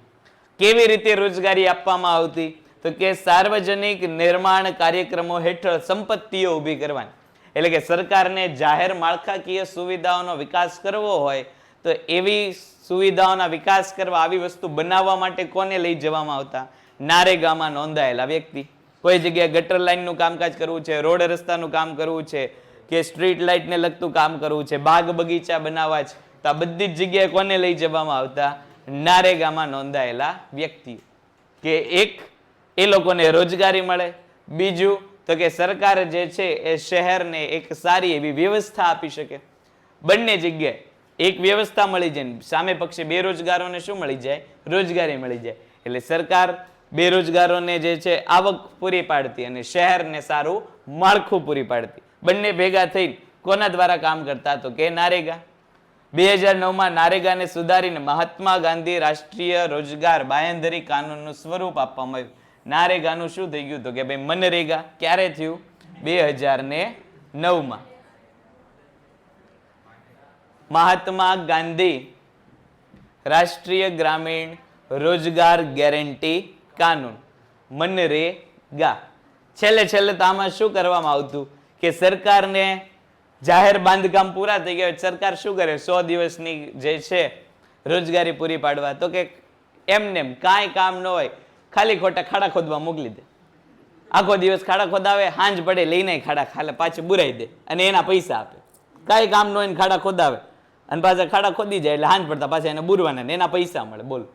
કેવી રીતે રોજગારી આપવામાં આવતી, તો કે સાર્વજનિક નિર્માણ કાર્યક્રમો હેઠળ સંપત્તિઓ ઊભી કરવાની. એટલે કે સરકારને જાહેર માળખાકીય સુવિધાઓનો વિકાસ કરવો હોય તો એવી સુવિધાઓના વિકાસ કરવા, આવી વસ્તુ બનાવવા માટે કોને લઈ જવામાં આવતા, નારેગામાં નોંધાયેલા વ્યક્તિ. કોઈ જગ્યાએ ગટર લાઈનનું કામકાજ કરવું છે, રોડ રસ્તાનું કામ કરવું છે, કે સ્ટ્રીટ લાઇટને લગતું કામ કરવું છે, બાગ બગીચા બનાવવા છે, તો આ બધી જ જગ્યાએ કોને લઈ જવામાં આવતા, નારેગામાં નોંધાયેલા વ્યક્તિઓ. કે એક એ લોકોને રોજગારી મળે, બીજું તો કે સરકાર જે છે એ શહેરને એક સારી એવી વ્યવસ્થા આપી શકે. બંને જગ્યાએ એક વ્યવસ્થા મળી જાય, સામે પક્ષે બેરોજગારોને શું મળી જાય, રોજગારી મળી જાય. એટલે સરકાર બેરોજગારોને જે છે આવક પૂરી પાડતી અને શહેરને સારું માળખું પૂરી પાડતી. બંને ભેગા થઈ કોના દ્વારા કામ કરતા, તો કે નારેગા. 2009માં નારેગાને સુધારીને મહાત્મા ગાંધી રાષ્ટ્રીય રોજગાર બાંયધરી કાનૂનનું સ્વરૂપ આપવામાં આવ્યું. નારેગાનું શું થઈ ગયું તો કે ભાઈ મનરેગા. ક્યારે થયું? 2009 માં. મહાત્મા ગાંધી રાષ્ટ્રીય ગ્રામીણ રોજગાર ગેરંટી કાનૂન મનરેગા. છેલ્લે તો આમાં શું કરવામાં આવતું કે સરકારને જાહેર બાંધકામ પૂરા થઈ ગયા, સરકાર શું કરે? 100 દિવસની જે છે રોજગારી પૂરી પાડવા, તો કે એમને કાંઈ કામ ન હોય, ખાલી ખોટા ખાડા ખોદવા મોકલી દે. આખો દિવસ ખાડા ખોદાવે, સાંજ પડે લઈને ખાડા પાછું બુરાઈ દે અને એના પૈસા આપે. કાંઈ કામ ન હોય ને ખાડા ખોદાવે અને પાછા ખાડા ખોદી જાય એટલે સાંજ પડતા પાછા એને બુરવાના ને એના પૈસા મળે. બોલો,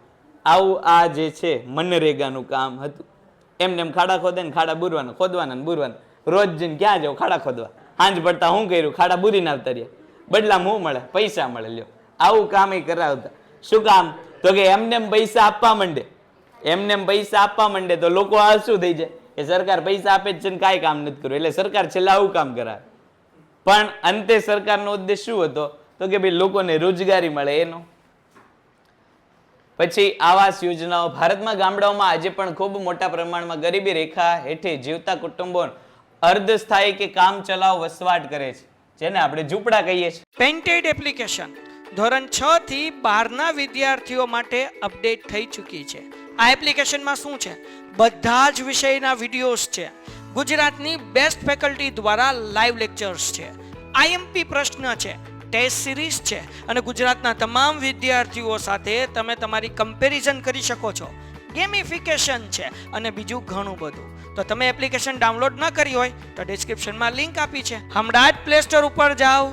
આવું આ જે છે મનરેગાનું કામ હતું. એમને ખાડા ખોદે ને ખાડા બુરવાના, ખોદવાના ને બુરવાના. રોજ જઈને ક્યાં જાવ? ખાડા ખોદવા. સાંજ પડતા શું કર્યું? ખાડા બુરીને આવતા રહ્યા. બદલામાં શું મળે? પૈસા મળે. લ્યો, આવું કામ એ કરાવતા. શું કામ? તો કે એમને પૈસા આપવા માંડે. એમને પૈસા આપવા માંડે તો લોકો આ શું થઈ જાય કે સરકાર પૈસા આપે છે ને કાંઈ કામ નથી કર્યું, એટલે સરકાર છેલ્લે આવું કામ કરાવે. પણ અંતે સરકારનો ઉદ્દેશ શું હતો? તો કે ભાઈ લોકોને રોજગારી મળે એનો. પછી આવાસ યોજનાઓ. ભારતમાં ગામડાઓમાં આજે પણ ખૂબ મોટા પ્રમાણમાં ગરીબી રેખા હેઠે જીવતા કુટુંબો અર્ધસ્થાયી કે કામ ચલાવ વસવાટ કરે છે, જેને આપણે ઝૂંપડા કહીએ છીએ. પેન્ટેડ એપ્લિકેશન ધોરણ 6 થી 12ના વિદ્યાર્થીઓ માટે અપડેટ થઈ ચૂકી છે. આ એપ્લિકેશનમાં શું છે? બધા જ વિષયના વિડીયોઝ છે. ગુજરાતની બેસ્ટ ફેકલ્ટી દ્વારા લાઈવ લેક્ચર્સ છે. આઈએમપી પ્રશ્ન છે, ટેસ્ટ સિરીઝ છે અને ગુજરાતના તમામ વિદ્યાર્થીઓ સાથે તમે તમારી કમ્પેરિઝન કરી શકો છો. ગેમિફિકેશન છે અને બીજું ઘણું બધું. તો તમે એપ્લિકેશન ડાઉનલોડ ન કરી હોય તો ડિસ્ક્રિપ્શનમાં લિંક આપી છે. હમણાં જ પ્લે સ્ટોર ઉપર જાઓ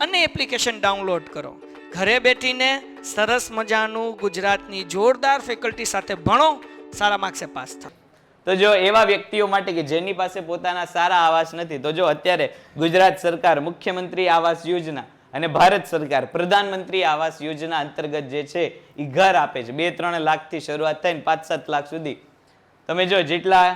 અને એપ્લિકેશન ડાઉનલોડ કરો. ઘરે બેઠીને સરસ મજાનું ગુજરાતની જોરદાર ફેકલ્ટી સાથે ભણો, સારા માર્ક્સે પાસ થાઓ. તો જો એવા વ્યક્તિઓ માટે કે જેની પાસે પોતાના સારા આવાસ નથી, તો જો અત્યારે ગુજરાત સરકાર મુખ્યમંત્રી આવાસ યોજના અને ભારત સરકાર પ્રધાનમંત્રી આવાસ યોજના અંતર્ગત જે છે એ ઘર આપે છે. 2-3 લાખથી શરૂઆત થઈને 5-7 લાખ સુધી. તમે જો જેટલા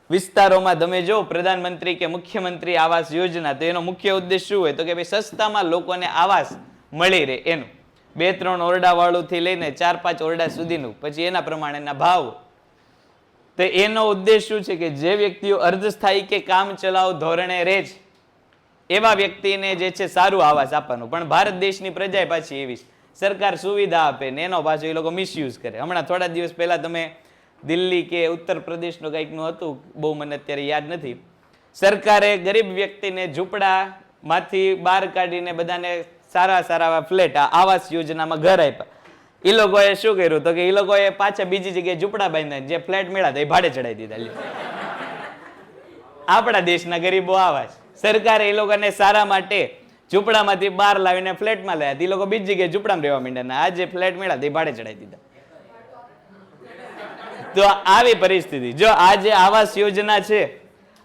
વિસ્તારોમાં તમે જો પ્રધાનમંત્રી કે મુખ્યમંત્રી આવાસ યોજના, તો એનો મુખ્ય ઉદ્દેશ શું હોય? તો કે ભાઈ સસ્તામાં લોકોને આવાસ મળી રહે એનું. 2-3 ઓરડા વાળુંથી લઈને 4-5 ઓરડા સુધીનું, પછી એના પ્રમાણેના ભાવ. તો એનો ઉદ્દેશ શું છે કે જે વ્યક્તિઓ અર્ધસ્થાયી કે કામ ચલાવ ધોરણે રહે છે એવા વ્યક્તિને જે છે સારું આવાસ આપવાનું. પણ ભારત દેશની પ્રજા પાછી એવી સરકાર સુવિધા આપે ને એનો પાછો એ લોકો મિસયુઝ કરે. હમણાં થોડા દિવસ પહેલા તમે દિલ્હી કે ઉત્તર પ્રદેશનું કંઈકનું હતું, બહુ મને અત્યારે યાદ નથી, સરકારે ગરીબ વ્યક્તિને ઝૂંપડામાંથી બહાર કાઢીને બધાને સારા ફ્લેટ આવાસ યોજનામાં ઘર આપ્યા. એ લોકોએ શું કર્યું? તો કે એ લોકોએ પાછા બીજી જગ્યાએ ઝૂંપડા બાંધ્યા, જે ફ્લેટ મળ્યા એ ભાડે ચડાવી દીધા. આપણા દેશના ગરીબો આવા છે. સરકારે એ લોકોને સારા માટે ઝૂંપડામાંથી બહાર લાવીને ફ્લેટમાં લાવ્યા. એ લોકો બીજી જગ્યાએ ઝૂંપડામાં રહેવા માંડ્યા. આ જે ફ્લેટ મળ્યા એ ભાડે ચડાવી દીધા. તો આવી પરિસ્થિતિ. જો આ જે આવાસ યોજના છે,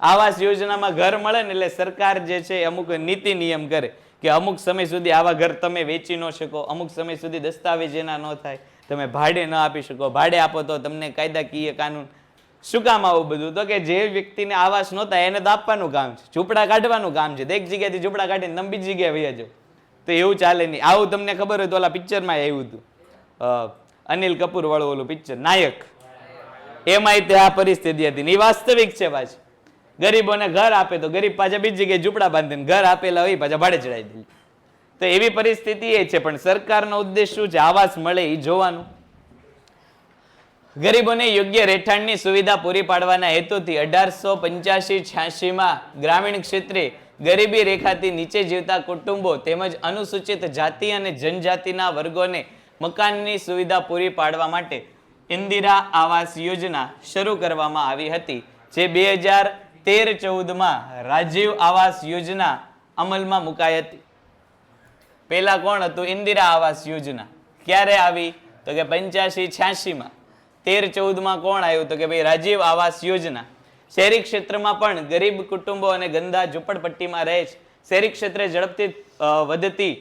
આવાસ યોજનામાં ઘર મળે ને એટલે સરકાર જે છે અમુક નીતિ નિયમ કરે કે અમુક સમય સુધી આવા ઘર તમે વેચી ન શકો, અમુક સમય સુધી દસ્તાવેજ એના ન થાય, તમે ભાડે ન આપી શકો. ભાડે આપો તો તમને કાયદાકીય કાનૂન. શું કામ આવું બધું? તો કે જે વ્યક્તિને આવાસ નહોતા એને તો આપવાનું કામ છે, ઝૂંપડા કાઢવાનું કામ છે. એક જગ્યાએથી ઝૂંપડા કાઢીને તમે બીજી જગ્યાએ વહી જાઓ, તો એવું ચાલે નહીં. આવું તમને ખબર હોય તો ઓલા પિક્ચરમાં આવ્યું હતું, અનિલ કપૂર વાળું ઓલું પિક્ચર નાયક, એમાં તે આ પરિસ્થિતિ હતી. એ વાસ્તવિક છે. પાછી ગરીબોને ઘર આપે તો ગરીબ પાછા બીજી જગ્યાએ ઝૂંપડા બાંધીને ઘર આપેલા હોય પાછા ભાડે ચડાવી દે. તો એવી પરિસ્થિતિ એ છે. પણ સરકારનો ઉદ્દેશ શું છે? આવાસ મળે એ જોવાનું. ગરીબોને યોગ્ય રહેઠાણની સુવિધા પૂરી પાડવાના હેતુથી 1885-86માં ગ્રામીણ ક્ષેત્રે ગરીબી રેખાથી નીચે જીવતા કુટુંબો તેમજ અનુસૂચિત જાતિ અને જનજાતિના વર્ગોને મકાનની સુવિધા પૂરી પાડવા માટે ઇન્દિરા આવાસ યોજના શરૂ કરવામાં આવી હતી, જે 2013-14માં રાજીવ આવાસ યોજના અમલમાં મુકાઈ હતી. પહેલા કોણ હતું? ઇન્દિરા આવાસ યોજના. ક્યારે આવી? તો કે 85-86માં. 13-14માં કોણ આવ્યું? તો કે ભાઈ રાજીવ આવાસ યોજના. શહેરી ક્ષેત્રમાં પણ ગરીબ કુટુંબો અને ગંદા ઝૂંપડપટ્ટીમાં રહે છે. શહેરી ક્ષેત્રે ઝડપથી વધતી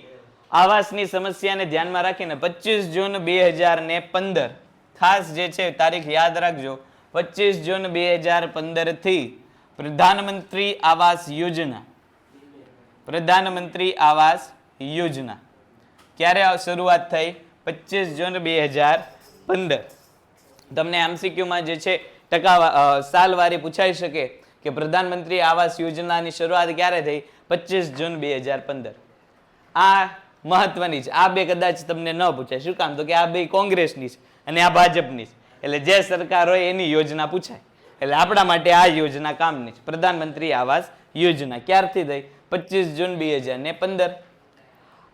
આવાસની સમસ્યાને ધ્યાનમાં રાખીને 25 જૂન 2015, ખાસ જે છે તારીખ યાદ રાખજો, 25 જૂન 2015 થી પ્રધાનમંત્રી આવાસ યોજના, પ્રધાનમંત્રી આવાસ યોજના ક્યારે શરૂઆત થઈ? 25 જૂન 2015. તમને એમસીક્યુમાં જે છે સાલવારી પૂછાઈ શકે કે પ્રધાનમંત્રી આવાસ યોજનાની શરૂઆત ક્યારે થઈ? 25 જૂન 2015. આ મહત્વની છે. આ બે કદાચ તમને ન પૂછાય. શું કામ? તો કે આ બે કોંગ્રેસની છે અને આ ભાજપની છે. એટલે જે સરકાર હોય એની યોજના પૂછાય. એટલે આપણા માટે આ યોજના કામની છે. પ્રધાનમંત્રી આવાસ યોજના ક્યારથી થઈ? 25 જૂન 2015.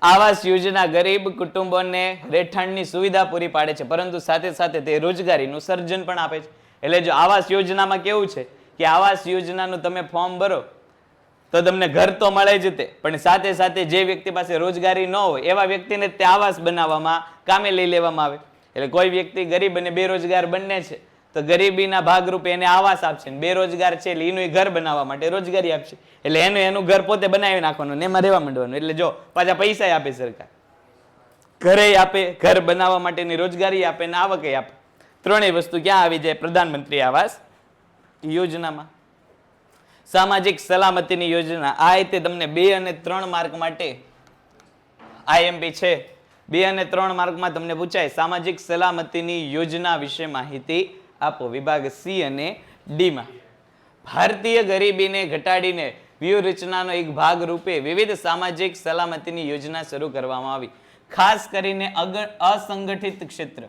આવાસ યોજના ગરીબ કુટુંબોને રહેઠાણની સુવિધા પૂરી પાડે છે, પરંતુ સાથે સાથે તે રોજગારીનું સર્જન પણ આપે છે. એટલે જો આવાસ યોજનામાં કેવું છે કે આવાસ યોજનાનું તમે ફોર્મ ભરો તો તમને ઘર તો મળે જ તે, પણ સાથે સાથે જે વ્યક્તિ પાસે રોજગારી ન હોય એવા વ્યક્તિને તે આવાસ બનાવવામાં કામે લઈ લેવામાં આવે. એટલે કોઈ વ્યક્તિ ગરીબ અને બેરોજગાર બંને છે તો ગરીબીના ભાગરૂપે એને આવાસ આપશે, બેરોજગાર છે એટલે એનું ઘર બનાવવા માટે રોજગારી આપશે. એટલે એનું ઘર પોતે બનાવી નાખવાનું ને એમાં રહેવા માંડવાનું. એટલે જો પાછા પૈસા આપે સરકાર, ઘરે આપે, ઘર બનાવવા માટેની રોજગારી આપે ને આવકે આપે. ત્રણેય વસ્તુ ક્યાં આવી જાય? પ્રધાનમંત્રી આવાસ યોજનામાં. સામાજિક સલામતીની યોજના, આ રીતે તમને 2 અને 3 માર્ક માટે આઈએમપી છે. 2 અને 3 માર્કમાં તમને પૂછાય સામાજિક સલામતીની યોજના વિશે માહિતી આપો. વિભાગ સી અને ડી માં. ભારતીય ગરીબીને ઘટાડીને વ્યૂહરચનાનો એક ભાગ રૂપે વિવિધ સામાજિક સલામતીની યોજના શરૂ કરવામાં આવી. ખાસ કરીને અસંગઠિત ક્ષેત્ર.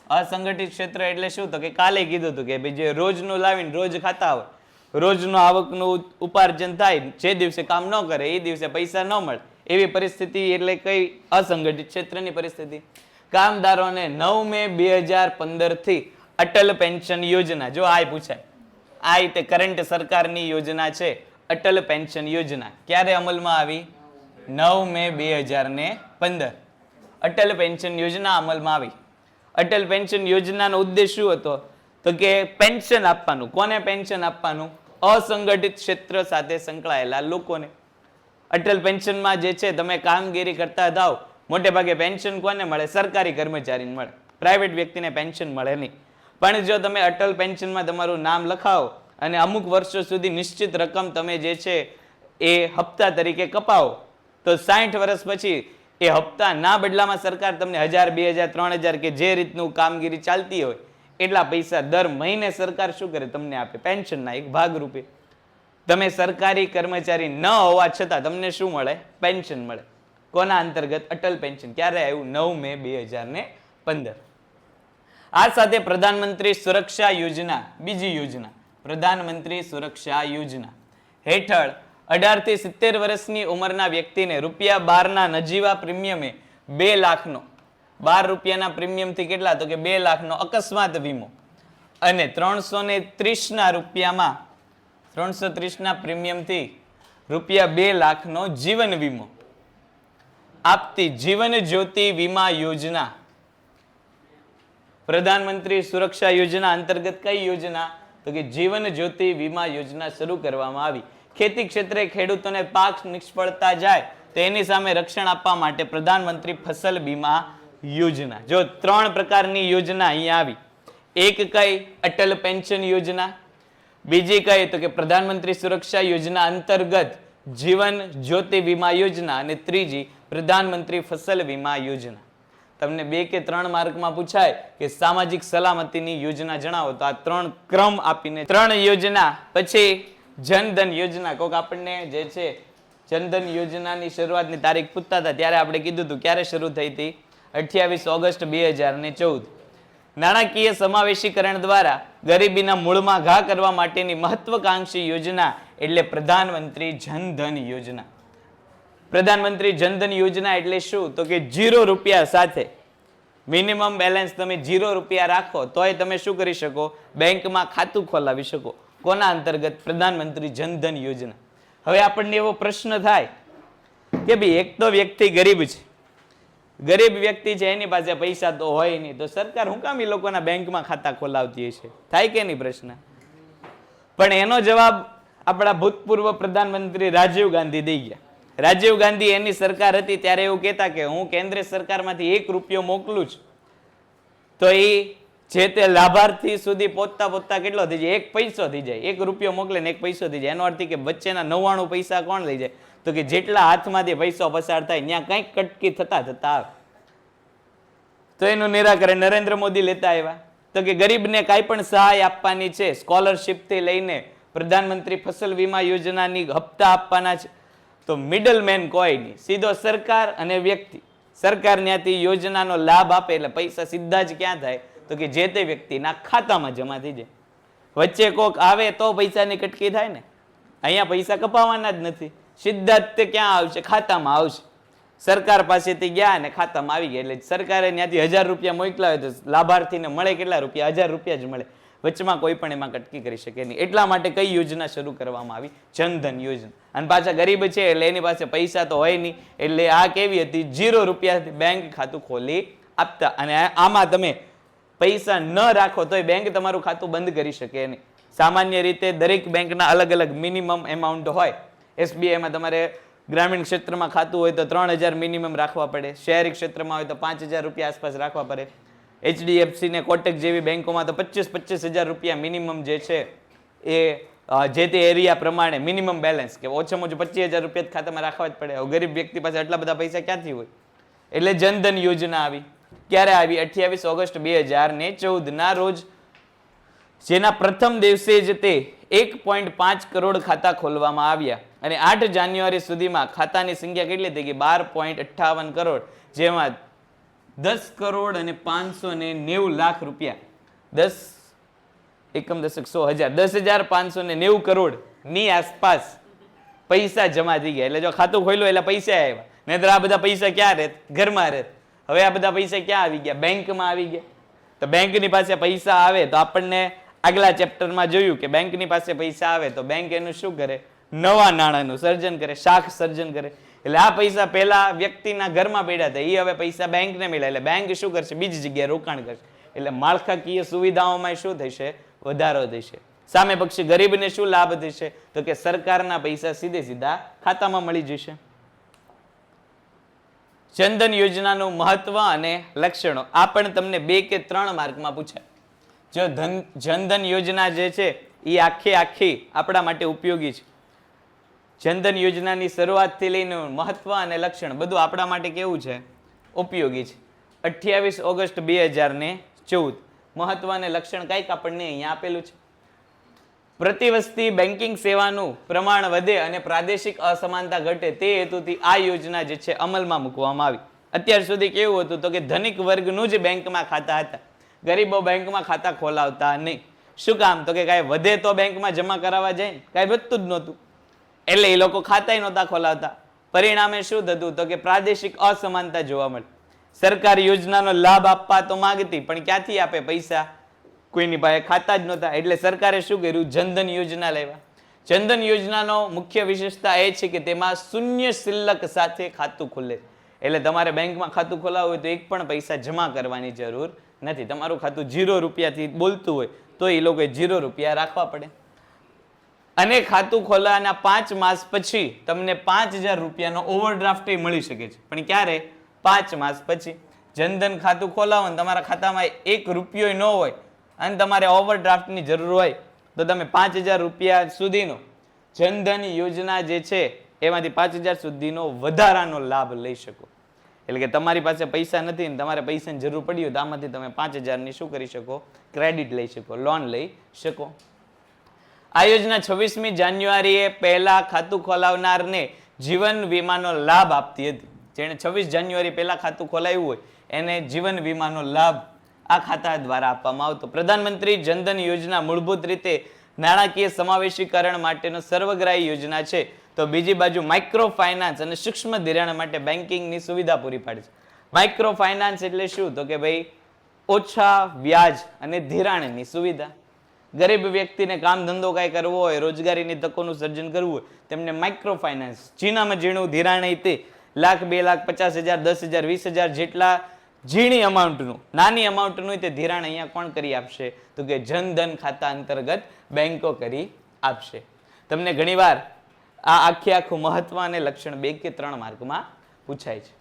અસંગઠિત ક્ષેત્ર એટલે શું? તો કે કાલે કીધું હતું કે ભાઈ જે રોજનું લાવીને રોજ ખાતા હોય, રોજનું આવકનું ઉપાર્જન થાય, જે દિવસે કામ ન કરે એ દિવસે પૈસા ન મળે, એવી પરિસ્થિતિ એટલે કઈ? અસંગઠિત ક્ષેત્રની પરિસ્થિતિ. કામદારોને 9 મે 2015 થી અટલ પેન્શન યોજના, જો આ પૂછાય, આ રીતે કરંટ સરકારની યોજના છે અટલ પેન્શન યોજના. ક્યારે અમલમાં આવી? 9 મે 2015 અટલ પેન્શન યોજના અમલમાં આવી. અટલ પેન્શન યોજનાનો ઉદ્દેશ શું હતો? તો કે પેન્શન આપવાનું. કોને પેન્શન આપવાનું? અસંગઠિત ક્ષેત્ર સાથે સંકળાયેલા લોકોને. અટલ પેન્શનમાં જે છે તમે કામગીરી કરતા થાવ, મોટે ભાગે પેન્શન કોને મળે? સરકારી કર્મચારીને મળે, પ્રાઇવેટ વ્યક્તિને પેન્શન મળે નહીં. પણ જો તમે અટલ પેન્શનમાં તમારું નામ લખાવો અને અમુક વર્ષો સુધી નિશ્ચિત રકમ તમે જે છે એ હપ્તા તરીકે કપાવો, તો 60 વર્ષ પછી એ હપ્તા ના બદલામાં સરકાર તમને 1000, 2000, 3000 કે જે રીતનું કામગીરી ચાલતી હોય એટલા પૈસા દર મહિને સરકાર શું કરે? તમને આપે, પેન્શનના એક ભાગ રૂપે. તમે સરકારી કર્મચારી ન હોવા છતાં તમને શું મળે? પેન્શન મળે. કોના અંતર્ગત? અટલ પેન્શન. ક્યારે આવ્યું? 9 મે 2015. આ સાથે પ્રધાનમંત્રી સુરક્ષા યોજના, બીજી યોજના, પ્રધાનમંત્રી સુરક્ષા યોજના હેઠળ 18 થી 70 વર્ષની ઉંમરના વ્યક્તિને ₹12 નજીવા પ્રીમિયમે 2 લાખનો, 12 રૂપિયાના પ્રીમિયમથી કેટલા? તો કે 2 લાખનો અકસ્માત વીમો અને 330 રૂપિયામાં 330 પ્રીમિયમથી ₹2 લાખનો જીવન વીમો આપતી જીવન જ્યોતિ વીમા યોજના. પ્રધાનમંત્રી સુરક્ષા યોજના અંતર્ગત કઈ યોજના? તો કે જીવન જ્યોતિ વીમા યોજના શરૂ કરવામાં આવી. ખેતી ક્ષેત્રે ખેડૂતોને પાક નિષ્ફળતા જાય તો એની સામે રક્ષણ આપવા માટે પ્રધાનમંત્રી ફસલ બીમા યોજના. જો 3 પ્રકારની યોજના અહીંયા આવી. એક કઈ? અટલ પેન્શન યોજના. બીજી કઈ? તો કે પ્રધાનમંત્રી સુરક્ષા યોજના અંતર્ગત જીવન જ્યોતિ વીમા યોજના. અને ત્રીજી પ્રધાનમંત્રી ફસલ વીમા યોજના. તમને 2 કે 3 માર્કમાં પૂછાય કે સામાજિક સલામતીની યોજના જણાવો, તો આ 3 ક્રમ આપીને 3 યોજના. પછી જનધન યોજના. કોક આપણને જે છે જનધન યોજનાની શરૂઆતની તારીખ પૂછતા હતા ત્યારે આપણે કીધું હતું ક્યારે શરૂ થઈ હતી? 28 ઓગસ્ટ 2014. નાણાકીય સમાવેશીકરણ દ્વારા ગરીબીના મૂળમાં ઘા કરવા માટેની મહત્વકાંક્ષી યોજના એટલે પ્રધાનમંત્રી જનધન યોજના. પ્રધાનમંત્રી જનધન યોજના એટલે શું? તો કે 0 રૂપિયા સાથે મિનિમમ બેલેન્સ તમે 0 રૂપિયા રાખો તોય તમે શું કરી શકો? બેંકમાં ખાતું ખોલાવી શકો. કોના અંતર્ગત? પ્રધાનમંત્રી જનધન યોજના. હવે આપણને એવો પ્રશ્ન થાય કે ભાઈ એક તો વ્યક્તિ ગરીબ છે, ગરીબ વ્યક્તિ છે, એની પાસે પૈસા તો હોય નહીં, તો સરકાર હું કામ એ લોકોના બેંકમાં ખાતા ખોલાવતી હશે? થાય કે નહીં પ્રશ્ન? પણ એનો જવાબ આપણા ભૂતપૂર્વ પ્રધાનમંત્રી રાજીવ ગાંધી દઈ ગયા. રાજીવ ગાંધી એની સરકાર હતી ત્યારે એવું કહેતા કે હું કેન્દ્ર સરકારમાંથી 1 રૂપિયો મોકલું છું તો એ જે તે લાભાર્થી સુધી પહોંચતા કેટલો થઈ જાય? 1 પૈસો થઈ જાય. 1 રૂપિયો મોકલે ને 1 પૈસો થઈ જાય. એનો અર્થ કે વચ્ચેના 99 પૈસા કોણ લઈ જાય? તો કે જેટલા હાથમાંથી પૈસો પસાર થાય ત્યાં કંઈક કટકી થતા આવે. તો એનું નિરાકરણ નરેન્દ્ર મોદી લેતા આવ્યા. તો કે ગરીબને કાંઈ પણ સહાય આપવાની છે, સ્કોલરશિપથી લઈને પ્રધાનમંત્રી ફસલ વીમા યોજનાની હપ્તા આપવાના છે, તો મિડલમેન કોઈ નહીં, સીધો સરકાર અને વ્યક્તિ. સરકાર ત્યાંથી યોજનાનો લાભ આપે એટલે પૈસા સીધા જ ક્યાં થાય, તો કે જે તે વ્યક્તિના ખાતામાં જમા થઈ જાય. વચ્ચે કોક આવે તો પૈસાની કટકી થાય ને, અહીંયા પૈસા કપાવાના જ નથી, સીધા જ તે ક્યાં આવશે, ખાતામાં આવશે. સરકાર પાસેથી ગયા અને ખાતામાં આવી ગયા, એટલે સરકારે ત્યાંથી 1000 રૂપિયા મોકલા હોય તો લાભાર્થીને મળે કેટલા રૂપિયા? 1000 રૂપિયા જ મળે. વચમાં કોઈ પણ એમાં કટકી કરી શકે નહીં. એટલા માટે કઈ યોજના શરૂ કરવામાં આવી? જનધન યોજના. અને પાછા ગરીબ છે એટલે એની પાસે પૈસા તો હોય નહીં, એટલે આ કેવી હતી? 0 રૂપિયાથી બેંક ખાતું ખોલી આપતા. અને આમાં તમે પૈસા ન રાખો તોય બેંક તમારું ખાતું બંધ કરી શકે નહીં. સામાન્ય રીતે દરેક બેંકના અલગ અલગ મિનિમમ એમાઉન્ટ હોય. SBIમાં તમારે ગ્રામીણ ક્ષેત્રમાં ખાતું હોય તો 3000 મિનિમમ રાખવા પડે, શહેરી ક્ષેત્રમાં હોય તો 5000 રૂપિયા આસપાસ રાખવા પડે. HDFC ને કોટક જેવી બેંકોમાં તો 25,000 રૂપિયા મિનિમમ જે છે એ જે તે એરિયા પ્રમાણે મિનિમમ બેલેન્સ, કે ઓછામાં ઓછું 25,000 રૂપિયા ખાતામાં રાખવા જ પડે. ગરીબ વ્યક્તિ પાસે આટલા બધા પૈસા ક્યાંથી હોય? એટલે જનધન યોજના આવી. ક્યારે આવી? 28 ઓગસ્ટ 2014 ના રોજ, જેના પ્રથમ દિવસે જ તે 1.5 કરોડ ખાતા ખોલવામાં આવ્યા અને 8 જાન્યુઆરી સુધીમાં ખાતાની સંખ્યા કેટલી થઈ ગઈ? 12.58 કરોડ, જેમાં 10 કરોડ અને 590 લાખ રૂપિયા, 10 એકમ દશક 100,000, 10,590 કરોડ ની આસપાસ પૈસા જમા થઈ ગયા. એટલે જો ખાતું ખોલ્યું એટલે પૈસા આવ્યા, નહીતર આ બધા પૈસા ક્યાં રહેત? ઘરમાં રહેત. હવે આ બધા પૈસા ક્યાં આવી ગયા? બેંકમાં આવી ગયા. તો બેંકની પાસે પૈસા આવે તો આપણને આગલા ચેપ્ટરમાં જોયું કે બેંકની પાસે પૈસા આવે તો બેંક એનું શું કરે? નવા નાણાંનું સર્જન કરે, શાખ સર્જન કરે. એટલે આ પૈસા પહેલા વ્યક્તિના ઘરમાં પડ્યા હતા, એ હવે પૈસા બેંકને મળ્યા, એટલે બેંક શું કરશે? બીજી જગ્યાએ રોકાણ કરશે. એટલે માળખાકીય સુવિધાઓમાં શું થશે? વધારો થશે. સામે પક્ષે ગરીબને શું લાભ થશે? તો કે સરકારના પૈસા સીધે સીધા ખાતામાં મળી જશે. જનધન યોજનાનું મહત્વ અને લક્ષણો આ પણ તમને 2 કે 3 માર્કમાં પૂછાય. જો જનધન યોજના જે છે એ આખી આપણા માટે ઉપયોગી છે. જનધન યોજનાની શરૂઆતથી લઈને મહત્વ અને લક્ષણ બધું આપણા માટે કેવું છે? ઉપયોગી છે. 28 ઓગસ્ટ 2014 મહત્વ અને લક્ષણ કંઈક આપણને અહીંયા આપેલું છે. પ્રતિવસ્તી બેન્કિંગ સેવાનું પ્રમાણ વધે અને પ્રાદેશિક અસમાનતા ઘટે તે હેતુથી આ યોજના જે છે અમલમાં મૂકવામાં આવી. અત્યાર સુધી કેવું હતું? તો કે ધનિક વર્ગનું જ બેંકમાં ખાતા હતા, ગરીબો બેંકમાં ખાતા ખોલાવતા નહીં. શું કામ? તો કે કાંઈ વધે તો બેંકમાં જમા કરાવવા જાય, કાંઈ વધતું જ નહોતું, એટલે એ લોકો ખાતા નહોતા ખોલાવતા. પરિણામે શું થતું? તો કે પ્રાદેશિક અસમાનતા જોવા મળે. સરકાર યોજનાનો લાભ આપવા તો માંગતી, પણ ક્યાંથી આપે પૈસા? કોઈની પાસે ખાતા જ નહોતા. એટલે સરકારે શું કર્યું? જનધન યોજના લાવ્યા. જનધન યોજનાનો મુખ્ય વિશેષતા એ છે કે તેમાં શૂન્ય શિલ્લક સાથે ખાતું ખુલે. એટલે તમારે બેંકમાં ખાતું ખોલાવવું હોય તો એક પણ પૈસા જમા કરવાની જરૂર નથી. તમારું ખાતું 0 રૂપિયાથી બોલતું હોય તો એ લોકોએ 0 રૂપિયા રાખવા પડે. અને ખાતું ખોલાવાના 5 માસ પછી તમને 5,000 રૂપિયાનો ઓવરડ્રાફ્ટ મળી શકે છે. પણ ક્યારે? 5 માસ પછી. જનધન ખાતું ખોલાવો ને તમારા ખાતામાં 1 રૂપિયો ન હોય અને તમારે ઓવરડ્રાફ્ટની જરૂર હોય તો તમે 5,000 રૂપિયા સુધીનો જનધન યોજના જે છે એમાંથી 5,000 સુધીનો વધારાનો લાભ લઈ શકો. એટલે કે તમારી પાસે પૈસા નથી ને તમારે પૈસાની જરૂર પડી હોય તો આમાંથી તમે 5,000ની શું કરી શકો? ક્રેડિટ લઈ શકો, લોન લઈ શકો. આ યોજના 26મી જાન્યુઆરીએ પહેલા ખાતું ખોલાવનારને જીવન વીમાનો લાભ આપતી હતી. જેણે 26 જાન્યુઆરી પહેલા ખાતું ખોલાવ્યું હોય એને જીવન વીમાનો લાભ આ ખાતા દ્વારા આપવામાં આવતો. પ્રધાનમંત્રી જનધન યોજના મૂળભૂત રીતે નાણાકીય સમાવેશીકરણ માટેનો સર્વગ્રાહી યોજના છે, તો બીજી બાજુ માઇક્રો ફાઇનાન્સ અને સૂક્ષ્મ ધિરાણ માટે બેન્કિંગની સુવિધા પૂરી પાડે છે. માઇક્રો ફાઇનાન્સ એટલે શું? તો કે ભાઈ ઓછા વ્યાજ અને ધિરાણની સુવિધા. ગરીબ વ્યક્તિને કામ ધંધો કાંઈ કરવો હોય, રોજગારીની તકોનું સર્જન કરવું હોય તેમને માઇક્રો ફાઇનાન્સ, ઝીણામાં ઝીણું ધિરાણ તે 1,00,000, 2,50,000, 10,000, 20,000 જેટલા ઝીણી અમાઉન્ટનું, નાની અમાઉન્ટનું તે ધિરાણ અહીંયા કોણ કરી આપશે? તો કે જનધન ખાતા અંતર્ગત બેંકો કરી આપશે. તમને ઘણીવાર આ આખું મહત્વ અને લક્ષણ 2 કે 3 માર્કમાં પૂછાય છે.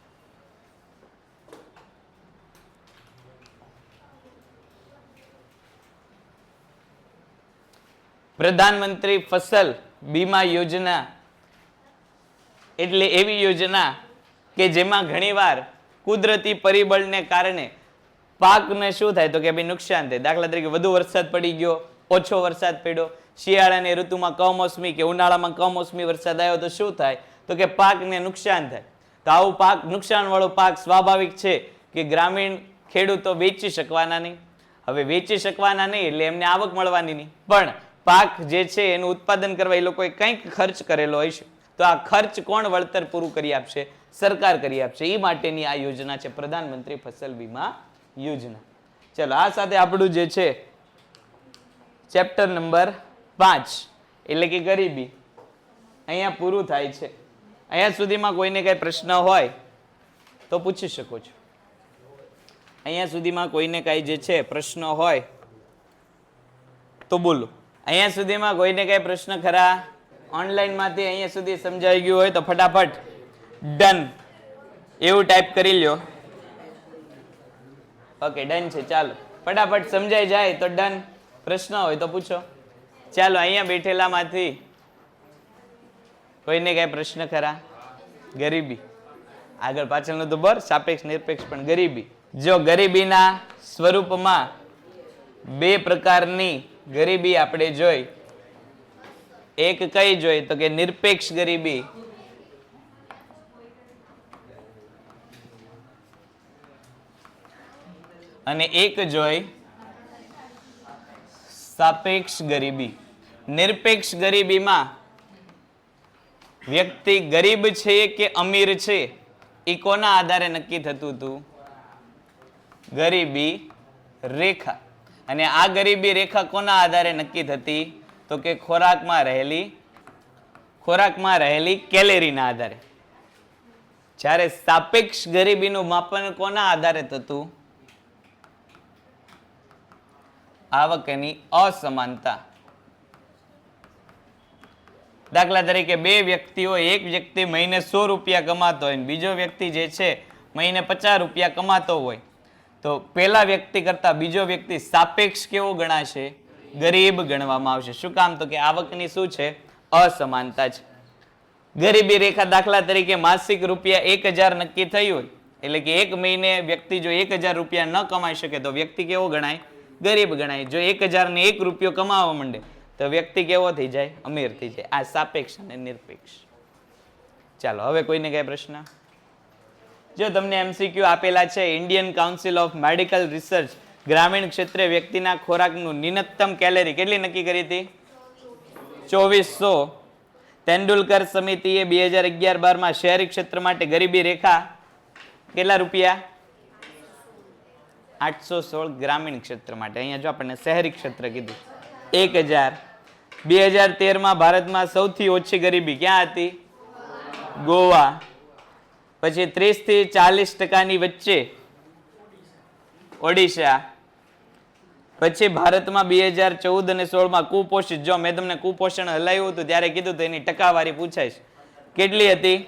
પ્રધાનમંત્રી ફસલ બીમા યોજના એટલે એવી યોજના કે જેમાં ઘણીવાર કુદરતી પરિબળને કારણે પાકને શું થાય તો કે ભાઈ નુકસાન થાય. દાખલા તરીકે વધુ વરસાદ પડી ગયો, ઓછો વરસાદ પડ્યો, શિયાળાની ઋતુમાં કમોસમી કે ઉનાળામાં કમોસમી વરસાદ આવ્યો તો શું થાય તો કે પાકને નુકસાન થાય. તો આવું પાક નુકસાન વાળો પાક સ્વાભાવિક છે કે ગ્રામીણ ખેડૂતો વેચી શકવાના નહીં. હવે વેચી શકવાના નહીં એટલે એમને આવક મળવાની નહીં, પણ પાક જે છે એનું ઉત્પાદન કરવા એ લોકોએ કંઈક ખર્ચ કરેલો હોય છે. તો આ ખર્ચ કોણ વળતર પૂરું કરી આપશે? સરકાર કરી આપશે. એ માટેની આ યોજના છે પ્રધાનમંત્રી ફસલ વીમા યોજના. ચલો આ સાથે આપણું જે છે ચેપ્ટર નંબર 5 એટલે કે ગરીબી અહીંયા પૂરું થાય છે. અહીંયા સુધીમાં કોઈને કઈ પ્રશ્ન હોય તો પૂછી શકો છો. અહીંયા સુધીમાં કોઈને કઈ જે છે પ્રશ્ન હોય તો બોલો. અહીંયા સુધીમાં કોઈને કઈ પ્રશ્ન ખરા? ઓનલાઈન માંથી અહીંયા સુધી સમજાઈ ગયું હોય તો ફટાફટ ડન એવું ટાઈપ કરી લ્યો. ઓકે ડન છે. ચાલો ફટાફટ સમજાઈ જાય તો ડન. પ્રશ્ન હોય તો પૂછો. ચાલો અહીંયા બેઠેલા માંથી કોઈને કઈ પ્રશ્ન ખરા? ગરીબી આગળ પાછળનું તો બર સાપેક્ષ નિરપેક્ષ પણ ગરીબી. જો ગરીબીના સ્વરૂપમાં બે પ્રકારની ગરીબી આપણે જોઈ. એક કઈ જોઈ તો કે નિરપેક્ષ ગરીબી અને એક જોઈ સાપેક્ષ ગરીબી. નિરપેક્ષ ગરીબીમાં વ્યક્તિ ગરીબ છે કે અમીર છે એ કોના આધારે નક્કી થતું હતું? ગરીબી રેખા. અને આ ગરીબી રેખા કોના આધારે નક્કી થતી તો કે ખોરાકમાં રહેલી કેલેરીના આધારે. જ્યારે સાપેક્ષ ગરીબીનું માપન કોના આધારે થતું? આવકની અસમાનતા. દાખલા તરીકે બે વ્યક્તિઓ, એક વ્યક્તિ મહિને 100 રૂપિયા કમાતો હોય બીજો વ્યક્તિ જે છે મહિને 50 રૂપિયા કમાતો હોય તો પેલા વ્યક્તિ કરતા બીજો વ્યક્તિ સાપેક્ષ કેવો ગણાશે? ગરીબ ગણવામાં આવશે. શું કામ તો કે આવકની શું છે? અસમાનતા છે. ગરીબી રેખા દાખલા તરીકે માસિક રૂપિયા 1000 નક્કી થઈ હોય એટલે કે એક મહિને વ્યક્તિ જો 1000 રૂપિયા ન કમાઈ શકે તો વ્યક્તિ કેવો ગણાય? ગરીબ ગણાય. જો 1000 ને 1 રૂપિયો કમાવા માંડે તો વ્યક્તિ કેવો થઈ જાય? અમીર થઈ જાય. આ સાપેક્ષ અને નિરપેક્ષ. ચાલો હવે કોઈને કઈ પ્રશ્ન? જો તમને એમસીક્યુ આપેલા છે Indian council of medical research ગ્રામીણ ક્ષેત્રે વ્યક્તિના ખોરાકનું ન્યૂનતમ કેલેરી કેટલી નક્કી કરી હતી? 2400. તેંડુલકર સમિતિએ 2011-12 શહેરી ક્ષેત્ર માટે ગરીબી રેખા કેટલા રૂપિયા? 816. ગ્રામીણ ક્ષેત્ર માટે અહીંયા જો આપણને શહેરી ક્ષેત્ર કીધું 1000. 2013 ભારતમાં સૌથી ઓછી ગરીબી ક્યાં હતી? ગોવા. પછી 30 થી 40% વચ્ચે ઓડિશા. પછી ભારતમાં 2014 અને 16 કુપોષિત. જો મેં તમને કુપોષણ હલાવ્યું હતું ત્યારે કીધું તો એની ટકાવારી પૂછાય કેટલી હતી?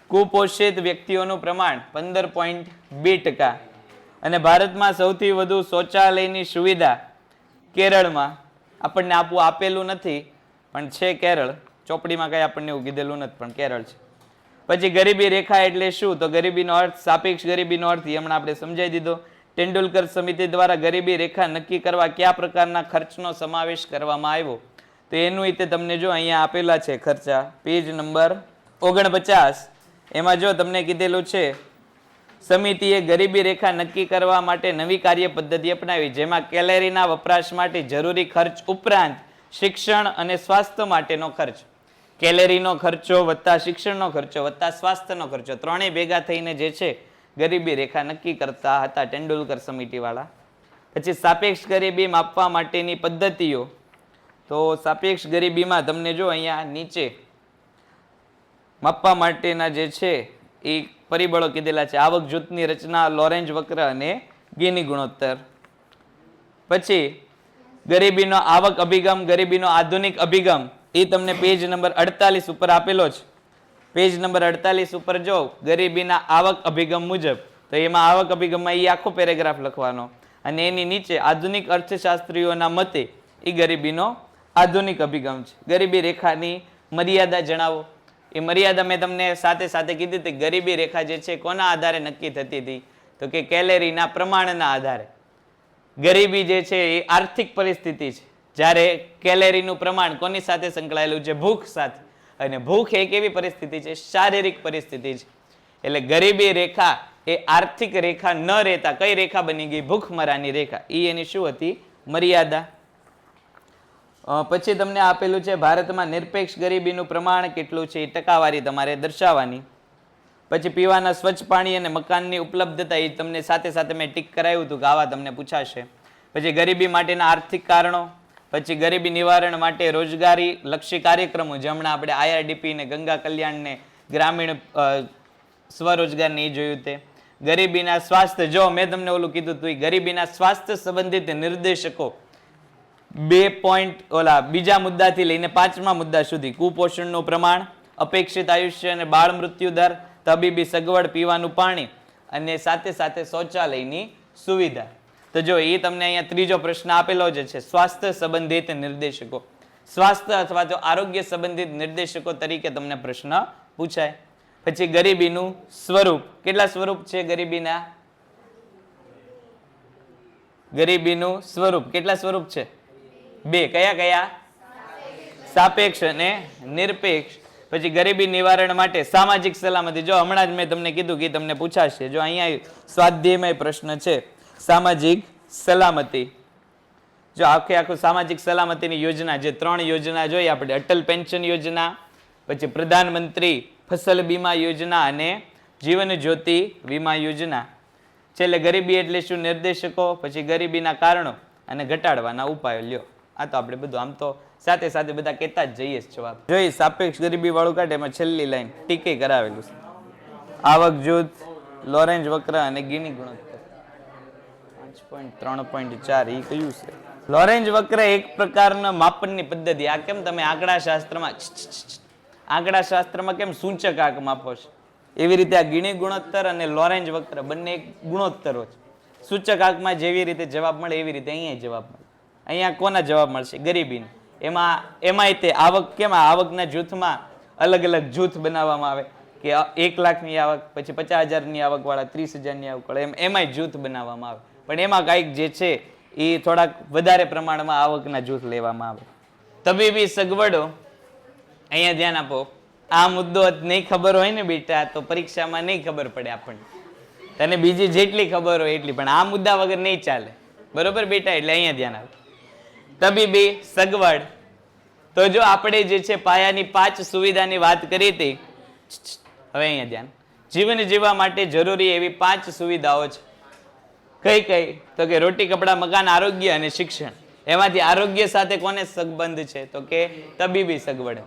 કુપોષિત વ્યક્તિઓનું પ્રમાણ 15.2%. અને ભારતમાં સૌથી વધુ શૌચાલયની સુવિધા કેરળમાં. આપણને આપેલું નથી પણ છે કેરળ. ચોપડીમાં કઈ આપણને એવું કીધેલું નથી પણ કેરળ છે. પછી ગરીબી રેખા એટલે શું? તો ગરીબીનો અર્થ સાપેક્ષ ગરીબીનો અર્થ હમણાં આપણે સમજાવી દીધો. તેંડુલકર સમિતિ દ્વારા ગરીબી રેખા નક્કી કરવા કયા પ્રકારના ખર્ચનો સમાવેશ કરવામાં આવ્યો તો એનું રીતે તમને જો અહીંયા આપેલા છે ખર્ચા પેજ નંબર 49. એમાં જો તમને કીધેલું છે સમિતિએ ગરીબી રેખા નક્કી કરવા માટે નવી કાર્ય પદ્ધતિ અપનાવી જેમાં કેલેરીના વપરાશ માટે જરૂરી ખર્ચ ઉપરાંત શિક્ષણ અને સ્વાસ્થ્ય માટેનો ખર્ચ. કેલેરીનો ખર્ચો વત્તા શિક્ષણનો ખર્ચો વત્તા સ્વાસ્થ્યનો ખર્ચો ત્રણેય ભેગા થઈને જે છે ગરીબી રેખા નક્કી કરતા હતા તેંડુલકર સમિતિ વાળા. પછી સાપેક્ષ ગરીબી માપવા માટેની પદ્ધતિઓ. તો સાપેક્ષ ગરીબીમાં તમને જો અહીંયા નીચે માપવા માટેના જે છે એ પરિબળો કીધેલા છે. આવક જૂથની રચના, લોરેન્જ વક્ર અને ગિની ગુણોત્તર. પછી ગરીબીનો આવક અભિગમ, ગરીબીનો આધુનિક અભિગમ એ તમને પેજ નંબર 48 ઉપર આપેલો છે. પેજ નંબર 48 ઉપર જો ગરીબીના આવક અભિગમ મુજબ તો એમાં આવક અભિગમમાં એ આખો પેરેગ્રાફ લખવાનો અને એની નીચે આધુનિક અર્થશાસ્ત્રીઓના મતે એ ગરીબીનો આધુનિક અભિગમ છે. ગરીબી રેખાની મર્યાદા જણાવો. એ મર્યાદા મેં તમને સાથે સાથે કીધી હતી. ગરીબી રેખા જે છે કોના આધારે નક્કી થતી હતી? તો કે કેલેરીના પ્રમાણના આધારે. ગરીબી જે છે એ આર્થિક પરિસ્થિતિ છે, જ્યારે કેલેરીનું પ્રમાણ કોની સાથે સંકળાયેલું છે? ભૂખ સાથે. અને ભૂખ એક એવી પરિસ્થિતિ છે, શારીરિક પરિસ્થિતિ છે. એટલે ગરીબી રેખા એ આર્થિક રેખા ન રહેતા કઈ રેખા બની ગઈ? ભૂખમરાની રેખા. એ એની શું હતી? મર્યાદા. પછી તમને આપેલું છે ભારતમાં નિરપેક્ષ ગરીબીનું પ્રમાણ કેટલું છે, એ ટકાવારી તમારે દર્શાવવાની. પછી પીવાના સ્વચ્છ પાણી અને મકાનની ઉપલબ્ધતા, એ તમને સાથે સાથે મેં ટીક કરાવ્યું હતું કે આવા તમને પૂછાશે. પછી ગરીબી માટેના આર્થિક કારણો, પછી ગરીબી નિવારણ માટે રોજગારી લક્ષી કાર્યક્રમો, જે હમણાં આપણે IRDP ને ગંગા કલ્યાણ ને ગ્રામીણ સ્વરોજગારને એ જોયું તે. ગરીબીના સ્વાસ્થ્ય, જો મેં તમને ઓલું કીધું હતું, ગરીબીના સ્વાસ્થ્ય સંબંધિત નિર્દેશકો 2 બીજા મુદ્દાથી લઈને 5મા મુદ્દા સુધી, કુપોષણનું પ્રમાણ, અપેક્ષિત આયુષ્ય અને બાળ મૃત્યુ દર, તબીબી સગવડ, પીવાનું પાણી અને સાથે સાથે શૌચાલયની સુવિધા. તો જો એ તમને અહીંયા ત્રીજો પ્રશ્ન આપેલો જ છે, સ્વાસ્થ્ય સંબંધિત નિર્દેશકો. સ્વાસ્થ્ય અથવા તો આરોગ્ય સંબંધિત નિર્દેશકો તરીકે તમને પ્રશ્ન પૂછાય. પછી ગરીબીનું સ્વરૂપ, કેટલા સ્વરૂપ છે ગરીબીના? ગરીબીનું સ્વરૂપ કેટલા સ્વરૂપ છે? 2. કયા કયા? સાપેક્ષ અને નિરપેક્ષ. પછી ગરીબી નિવારણ માટે સામાજિક સલામતી, જો હમણાં જ મેં તમને કીધું કે તમને પૂછાશે, જો અહીંયા સ્વાધ્યાયમાં પ્રશ્ન છે સામાજિક સલામતી. જો આખું સામાજિક સલામતીની યોજના, જે 3 યોજના જોઈ આપણે, અટલ પેન્શન યોજના, પછી પ્રધાનમંત્રી ફસલ બીમા યોજના અને જીવન જ્યોતિ વીમા યોજના. છેલ્લે ગરીબી એટલે શું? નિર્દેશકો, પછી ગરીબીના કારણો અને ઘટાડવાના ઉપાયો. લ્યો, આ તો આપણે બધું આમ તો સાથે સાથે બધા કહેતા જ જઈએ જવાબ. જોઈ સાપેક્ષ ગરીબી વાળું કાઢે, એમાં છેલ્લી લાઈન ટીકે કરાવેલું છે. આવક જૂથ, લોરેન્જ વક્ર અને ગિની ગુણોત્તર. 5.3.4 એ કયું છે? લોરેન્જ વક્ર એક પ્રકારના માપનની પદ્ધતિ. આ કેમ તમે આંકડા શાસ્ત્રમાં કેમ સૂચક આંક માપો છો, એવી રીતે આ ગિની ગુણોત્તર અને લોરેન્જ વક્ર બંને એક ગુણોત્તરો છે. સૂચક આંકમાં જેવી રીતે જવાબ મળે એવી રીતે અહીંયા જવાબ મળે. અહીંયા કોના જવાબ મળશે? ગરીબીને. એમાંય તે આવક, કેમ આવકના જૂથમાં અલગ અલગ જૂથ બનાવવામાં આવે કે 1 લાખની આવક, પછી 50,000ની આવક વાળા, 30,000ની આવક વાળા, એમાંય જૂથ બનાવવામાં આવે. પણ એમાં કાંઈક જે છે એ થોડાક વધારે પ્રમાણમાં આવકના જૂથ લેવામાં આવે. તબીબી સગવડો, અહીંયા ધ્યાન આપો. આ મુદ્દો નહીં ખબર હોય ને બેટા તો પરીક્ષામાં નહીં ખબર પડે આપણને. તને બીજી જેટલી ખબર હોય એટલી, પણ આ મુદ્દા વગર નહીં ચાલે. બરોબર બેટા? એટલે અહીંયા ધ્યાન આપો. તબીબી સગવડ, તો જો આપણે જે છે પાયાની 5 સુવિધાની વાત કરી હતી, હવે અહીંયા ધ્યાન. જીવન જીવવા માટે જરૂરી એવી 5 સુવિધાઓ છે. કઈ કઈ? તો કે રોટી, કપડા, મકાન, આરોગ્ય અને શિક્ષણ. એમાંથી આરોગ્ય સાથે કોને સંબંધ છે? તો કે તબીબી સગવડ.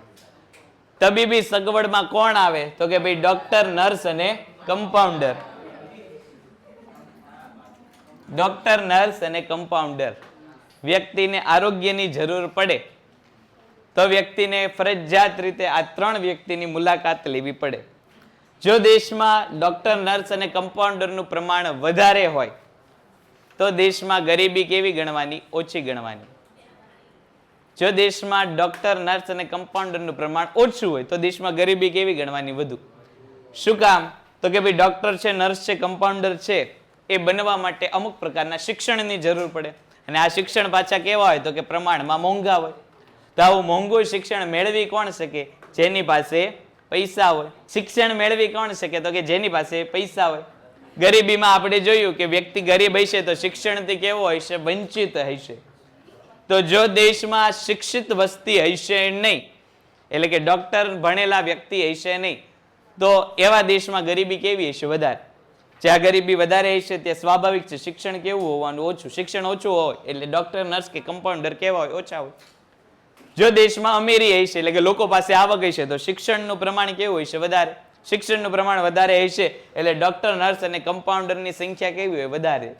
તબીબી સગવડમાં કોણ આવે? તો કે ભાઈ ડોક્ટર, નર્સ અને કમ્પાઉન્ડર. ડોક્ટર, નર્સ અને કમ્પાઉન્ડર. વ્યક્તિને આરોગ્યની જરૂર પડે તો વ્યક્તિને ફરજિયાત રીતે આ 3 વ્યક્તિની મુલાકાત લેવી પડે. જો દેશમાં ડોક્ટર, નર્સ અને કમ્પાઉન્ડરનું પ્રમાણ વધારે હોય તો દેશમાં ગરીબી કેવી ગણવાની? ઓછી ગણવાની. જો દેશમાં ડોક્ટર, નર્સ અને કમ્પાઉન્ડરનું પ્રમાણ ઓછું હોય તો દેશમાં ગરીબી કેવી ગણવાની? વધુ. શું કામ? તો કે ભાઈ ડોક્ટર છે, નર્સ છે, કમ્પાઉન્ડર છે, એ બનવા માટે અમુક પ્રકારના શિક્ષણની જરૂર પડે. અને આ શિક્ષણ પાછા કેવા હોય? તો કે પ્રમાણમાં મોંઘા હોય. તો આવું મોંઘું શિક્ષણ મેળવી કોણ શકે? જેની પાસે પૈસા હોય. શિક્ષણ મેળવી કોણ શકે? તો કે જેની પાસે પૈસા હોય. ગરીબીમાં આપણે જોયું કે વ્યક્તિ ગરીબ હશે તો શિક્ષણથી કેવો હશે? વંચિત હશે. તો જો દેશમાં શિક્ષિત વસ્તી હશે નહીં, એટલે કે ડોક્ટર ભણેલા વ્યક્તિ હશે નહીં, તો એવા દેશમાં ગરીબી કેવી હશે? વધારે. જ્યાં ગરીબી વધારે હશે ત્યાં સ્વાભાવિક છે શિક્ષણ કેવું હોવાનું? ઓછું. શિક્ષણ ઓછું હોય એટલે ડોક્ટર, નર્સ કે કમ્પાઉન્ડર કેવા હોય? ઓછા હોય. જો દેશમાં અમીરી હશે, એટલે કે લોકો પાસે આવક હશે, તો શિક્ષણનું પ્રમાણ કેવું હશે? વધારે. શિક્ષણનું પ્રમાણ વધારે હશે એટલે ડોક્ટર, નર્સ અને કમ્પાઉન્ડરની સંખ્યા કેવી હોય? વધારે.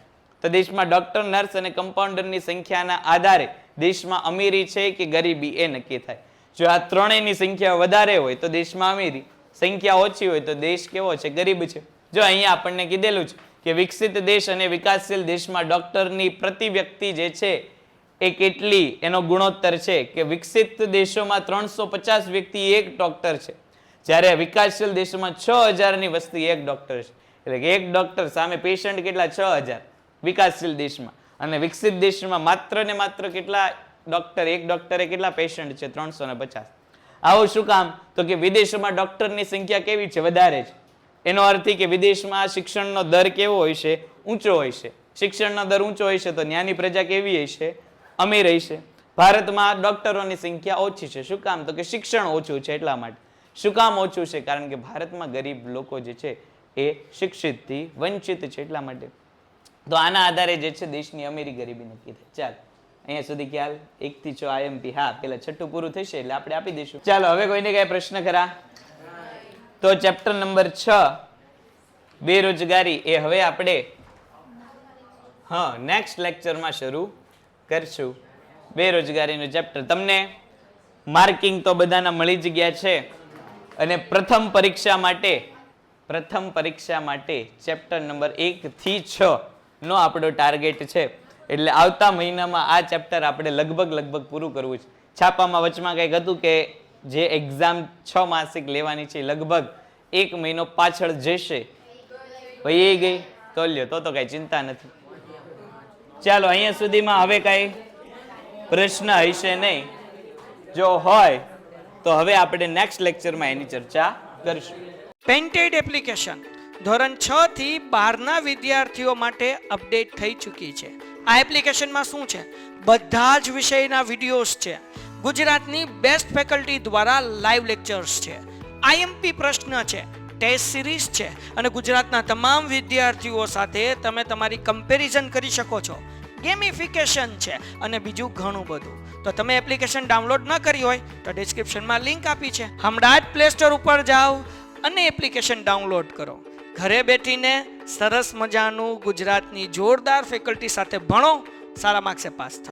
તો દેશમાં ડોક્ટર, નર્સ અને કમ્પાઉન્ડરની સંખ્યાના આધારે દેશમાં અમીરી છે કે ગરીબી એ નક્કી થાય. જો આ ત્રણેયની સંખ્યા વધારે હોય તો દેશમાં અમીરી, સંખ્યા ઓછી હોય તો દેશ કેવો છે? ગરીબ છે. જો અહીંયા આપણને કીધેલું છે કે વિકસિત દેશ અને વિકાસશીલ દેશમાં ડોક્ટરની પ્રતિ વ્યક્તિ જે છે એ કેટલી, એનો ગુણોત્તર છે કે વિકસિત દેશોમાં 350 વ્યક્તિ એક ડોક્ટર છે, જ્યારે વિકાસશીલ દેશોમાં 6000ની વસ્તી એક ડોક્ટર છે. એટલે કે એક ડોક્ટર સામે પેશન્ટ કેટલા 6000 વિકાસશીલ દેશમાં, અને વિકસિત દેશમાં માત્ર ને માત્ર કેટલા ડોક્ટર, એક ડોક્ટરે કેટલા પેશન્ટ છે? 350. આવું શું કામ? તો કે વિદેશોમાં ડોક્ટરની સંખ્યા કેવી છે? વધારે છે. એનો અર્થ એ કે વિદેશમાં શિક્ષણનો દર કેવો હોય છે? ઊંચો હોય છે. શિક્ષણનો દર ઊંચો હોય છે તો ત્યાંની પ્રજા કેવી હશે? અમીર હશે. ભારતમાં ડોક્ટરોની સંખ્યા ઓછી છે. શું કામ? તો કે શિક્ષણ ઓછું છે એટલા માટે. શું કામ ઓછું છે? કારણ કે ભારતમાં ગરીબ લોકો જે છે એ શિક્ષિતથી વંચિત છે એટલા માટે. તો આના આધારે જે છે દેશની અમીરી ગરીબી નક્કી થાય. ચાલો અહીંયા સુધી ખ્યાલ? 1 થી 6 IMP. હા, પેલા છઠ્ઠું પૂરું થશે એટલે આપણે આપી દઈશું. ચાલો હવે કોઈને કઈ પ્રશ્ન ખરા? તો ચેપ્ટર નંબર 6 બેરોજગારી એ હવે આપણે નેક્સ્ટ લેક્ચરમાં શરૂ કરશું. બેરોજગારીનું ચેપ્ટર તમને માર્કિંગ તો બધાના મળી જ ગયા છે, અને પ્રથમ પરીક્ષા માટે ચેપ્ટર નંબર 1 થી 6 નો આપણો ટાર્ગેટ છે. એટલે આવતા મહિનામાં આ ચેપ્ટર આપણે લગભગ પૂરું કરવું છે. છાપામાં વચમાં કંઈક હતું કે જે એક્ઝામ 6 માસિક લેવાની છે લગભગ 1 મહિનો પાછળ જશે. ભાઈ એ ગઈ તો લ્યો તો કઈ ચિંતા નથી. ચાલો અહીંયા સુધીમાં હવે કઈ પ્રશ્ન હશે નહીં. જો હોય તો હવે આપણે નેક્સ્ટ લેક્ચરમાં એની ચર્ચા કરીશું. પેન્ટેડ એપ્લિકેશન ધોરણ 6 થી 12ના વિદ્યાર્થીઓ માટે અપડેટ થઈ ચૂકી છે. આ એપ્લિકેશનમાં શું છે? બધા જ વિષયના વિડીયોઝ છે. ગુજરાતની બેસ્ટ ફેકલ્ટી દ્વારા લાઈવ લેક્ચર્સ છે. IMP પ્રશ્ન છે, ટેસ્ટ સિરીઝ છે, અને ગુજરાતના તમામ વિદ્યાર્થીઓ સાથે તમે તમારી કમ્પેરિઝન કરી શકો છો. ગેમિફિકેશન છે અને બીજું ઘણું બધું. તો તમે એપ્લિકેશન ડાઉનલોડ ન કરી હોય તો ડિસ્ક્રિપ્શનમાં લિંક આપી છે. હમણાં જ પ્લે સ્ટોર ઉપર જાઓ અને એપ્લિકેશન ડાઉનલોડ કરો. ઘરે બેઠીને સરસ મજાનું ગુજરાતની જોરદાર ફેકલ્ટી સાથે ભણો, સારા માર્ક્સે પાસ થાઓ.